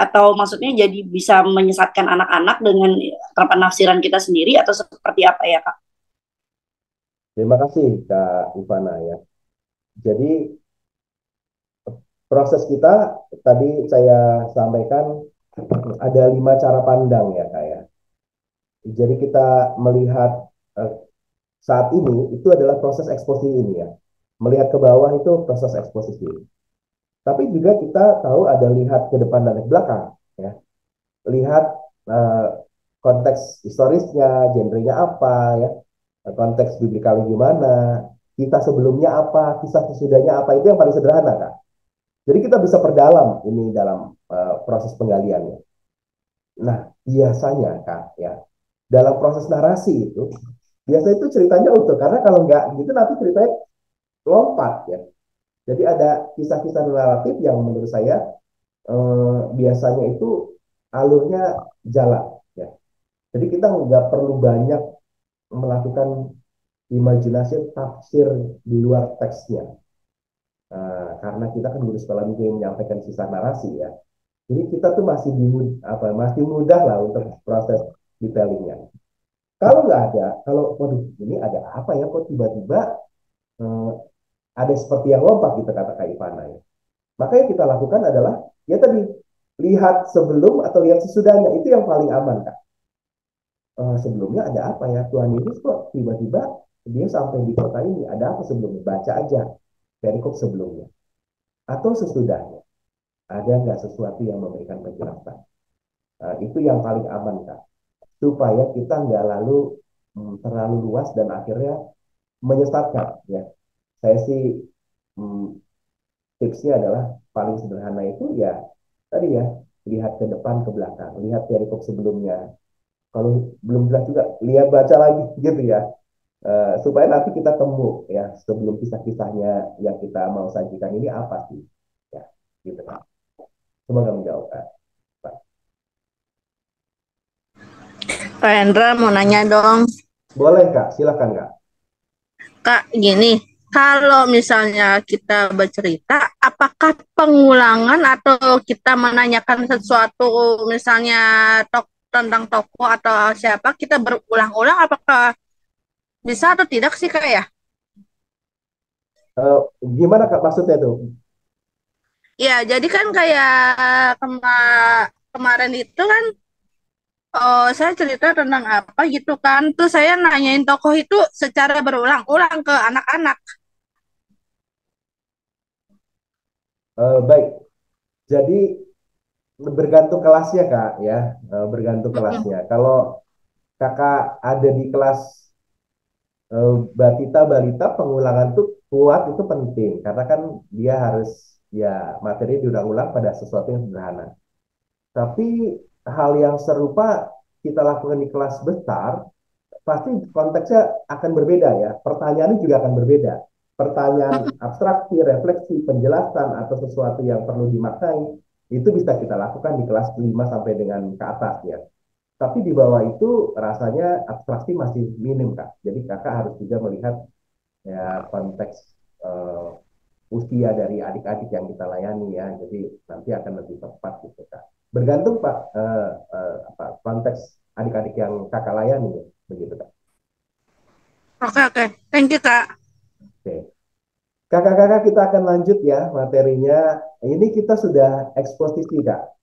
Atau maksudnya jadi bisa menyesatkan anak-anak dengan penafsiran kita sendiri, atau seperti apa ya, Kak? Terima kasih, Kak Ivana ya. Jadi proses kita tadi saya sampaikan ada 5 cara pandang ya, Kak ya. Jadi kita melihat saat ini itu adalah proses eksposisi ini ya. Melihat ke bawah itu proses eksposisi. Tapi juga kita tahu ada lihat ke depan dan ke belakang, ya. Lihat konteks historisnya, genrenya apa, ya, konteks biblikalnya gimana, kisah sebelumnya apa, kisah sesudahnya apa, itu yang paling sederhana, kan. Jadi kita bisa perdalam ini dalam proses penggaliannya. Nah, biasanya, Kak, ya, dalam proses narasi itu, biasanya itu ceritanya utuh, karena kalau nggak gitu nanti ceritanya lompat, ya. Jadi ada kisah-kisah naratif yang menurut saya biasanya itu alurnya jalan, ya. Jadi kita nggak perlu banyak melakukan imajinasi tafsir di luar teksnya. Karena kita kan guru sekolah minggu yang menyampaikan kisah narasi, ya. Jadi kita tuh masih mudah lah untuk proses detailingnya. Kalau nggak ada, kalau waduh ini ada apa ya, kok tiba-tiba ada seperti yang lompat gitu, kata Kak Ivana, ya. Maka yang kita lakukan adalah ya tadi, lihat sebelum atau lihat sesudahnya, itu yang paling aman, Kak. Sebelumnya ada apa ya, Tuhan Yesus kok tiba-tiba dia sampai di kota ini, ada apa sebelumnya, baca aja perikop sebelumnya. Atau sesudahnya, ada nggak sesuatu yang memberikan penjelasan. Itu yang paling aman, Kak, supaya kita nggak lalu terlalu luas dan akhirnya menyesatkan, ya. Saya sih tipsnya adalah paling sederhana itu ya tadi, ya, lihat ke depan ke belakang, lihat perikop sebelumnya. Kalau belum jelas juga, lihat baca lagi gitu, ya. Supaya nanti kita temu, ya, sebelum kisah-kisahnya yang kita mau sajikan ini apa sih, ya, gitu, kan. Semoga menjawab, Kak. Kak Hendra mau nanya dong. Boleh, Kak, silakan, Kak. Kak, gini, kalau misalnya kita bercerita, apakah pengulangan atau kita menanyakan sesuatu, misalnya tentang tokoh atau siapa, kita berulang-ulang, apakah bisa atau tidak sih, Kak, ya? Gimana, Kak, maksudnya tuh? Ya, jadi kan kayak kemarin itu kan, saya cerita tentang apa gitu kan, terus saya nanyain tokoh itu secara berulang-ulang ke anak-anak. Baik, jadi bergantung kelasnya, Kak, ya. Bergantung kelasnya. Kalau Kakak ada di kelas batita balita, pengulangan tuh kuat, itu penting karena kan dia harus, ya, materi diulang-ulang pada sesuatu yang sederhana. Tapi hal yang serupa kita lakukan di kelas besar, pasti konteksnya akan berbeda, ya. Pertanyaannya juga akan berbeda. Pertanyaan abstraksi, refleksi, penjelasan atau sesuatu yang perlu dimaknai, itu bisa kita lakukan di kelas 5 sampai dengan ke atas, ya. Tapi di bawah itu rasanya abstraksi masih minim, Kak. Jadi Kakak harus juga melihat, ya, konteks usia dari adik-adik yang kita layani, ya. Jadi nanti akan lebih tepat gitu, Kak. Bergantung, Pak, konteks adik-adik yang Kakak layani, ya. Begitu, Kak. Oke. Thank you, Kak. Oke. Kakak-kakak, kita akan lanjut, ya, materinya. Ini kita sudah eksposisi, Kak.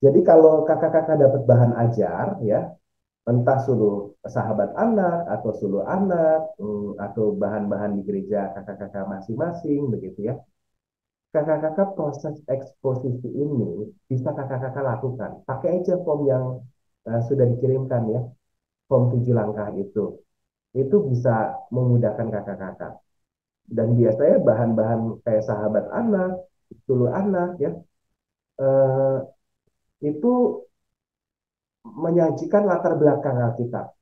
Jadi kalau kakak-kakak dapat bahan ajar, ya, entah suluh sahabat anak atau suluh anak, atau bahan-bahan di gereja kakak-kakak masing-masing, begitu, ya. Kakak-kakak proses eksposisi ini bisa kakak-kakak lakukan. Pakai aja form yang sudah dikirimkan, ya, form 7 langkah itu. Itu bisa memudahkan kakak-kakak. Dan biasanya bahan-bahan kayak sahabat anak, suluh anak, ya, itu menyajikan latar belakang Alkitab.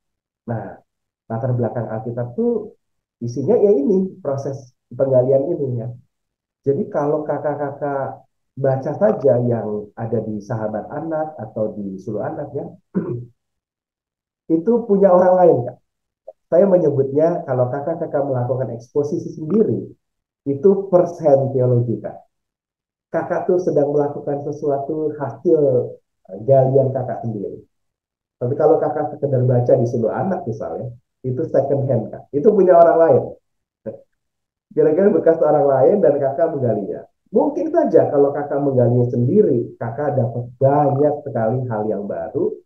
Nah, latar belakang Alkitab tuh isinya ya ini, proses penggalian ini, ya. Jadi kalau kakak-kakak baca saja yang ada di sahabat anak atau di suluh anak, ya, itu punya orang lain, Kak. Saya menyebutnya, kalau kakak-kakak melakukan eksposisi sendiri, itu first hand teologi, Kak. Kakak tuh sedang melakukan sesuatu hasil galian kakak sendiri. Tapi kalau kakak sekedar baca di suluh anak misalnya, itu second hand, Kak. Itu punya orang lain. Kira-kira bekas orang lain dan kakak menggalinya. Mungkin saja kalau kakak menggalinya sendiri, kakak dapat banyak sekali hal yang baru,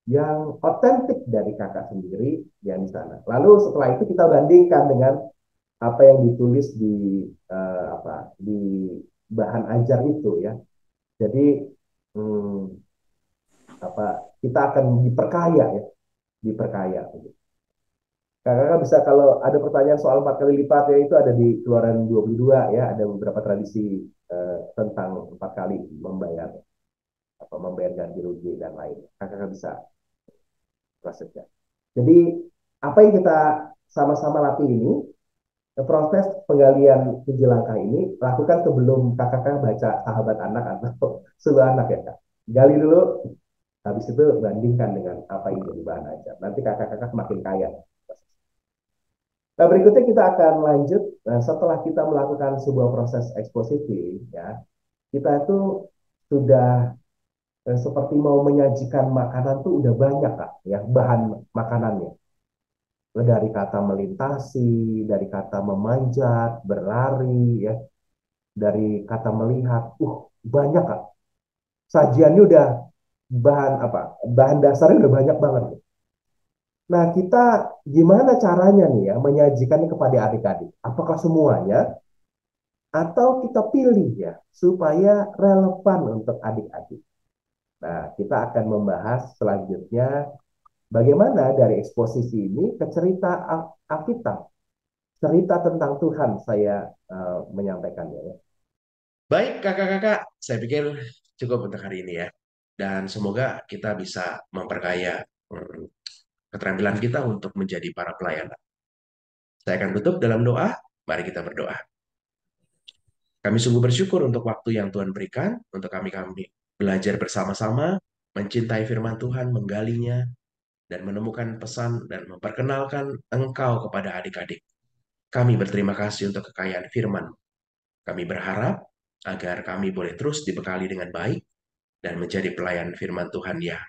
yang otentik dari kakak sendiri yang di sana. Lalu setelah itu kita bandingkan dengan apa yang ditulis di bahan ajar itu ya. Jadi kita akan diperkaya. Kakak bisa, kalau ada pertanyaan soal 4 kali lipat ya, itu ada di Keluaran 22 ya, ada beberapa tradisi tentang 4 kali membayar ganti rugi dan lain. Kakak bisa prosesnya. Jadi apa yang kita sama-sama latih ini, proses penggalian 7 langkah ini lakukan sebelum kakak baca Sahabat Anak atau Suluh Anak ya kak. Gali dulu, habis itu bandingkan dengan apa yang jadi bahan ajar. Nanti kakak makin kaya. Nah, berikutnya kita akan lanjut. Nah, setelah kita melakukan sebuah proses eksposisi, ya, kita itu sudah seperti mau menyajikan makanan tuh udah banyak kak, ya, bahan makanannya. Dari kata melintasi, dari kata memanjat, berlari, ya, dari kata melihat, banyak kak. Sajiannya udah bahan dasarnya udah banyak banget. Nah, kita gimana caranya nih ya menyajikannya kepada adik-adik? Apakah semuanya? Atau kita pilih ya supaya relevan untuk adik-adik? Nah, kita akan membahas selanjutnya bagaimana dari eksposisi ini ke cerita Alkitab. Cerita tentang Tuhan saya menyampaikannya ya. Baik kakak-kakak, saya pikir cukup untuk hari ini ya. Dan semoga kita bisa memperkaya keterampilan kita untuk menjadi para pelayan. Saya akan tutup dalam doa. Mari kita berdoa. Kami sungguh bersyukur untuk waktu yang Tuhan berikan untuk kami belajar bersama-sama, mencintai firman Tuhan, menggalinya, dan menemukan pesan dan memperkenalkan Engkau kepada adik-adik. Kami berterima kasih untuk kekayaan firman. Kami berharap agar kami boleh terus dibekali dengan baik dan menjadi pelayan firman Tuhan yang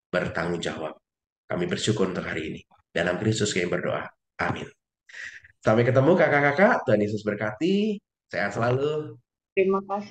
bertanggung jawab. Kami bersyukur untuk hari ini. Dalam Kristus kami berdoa. Amin. Sampai ketemu kakak-kakak. Tuhan Yesus berkati. Sehat selalu. Terima kasih.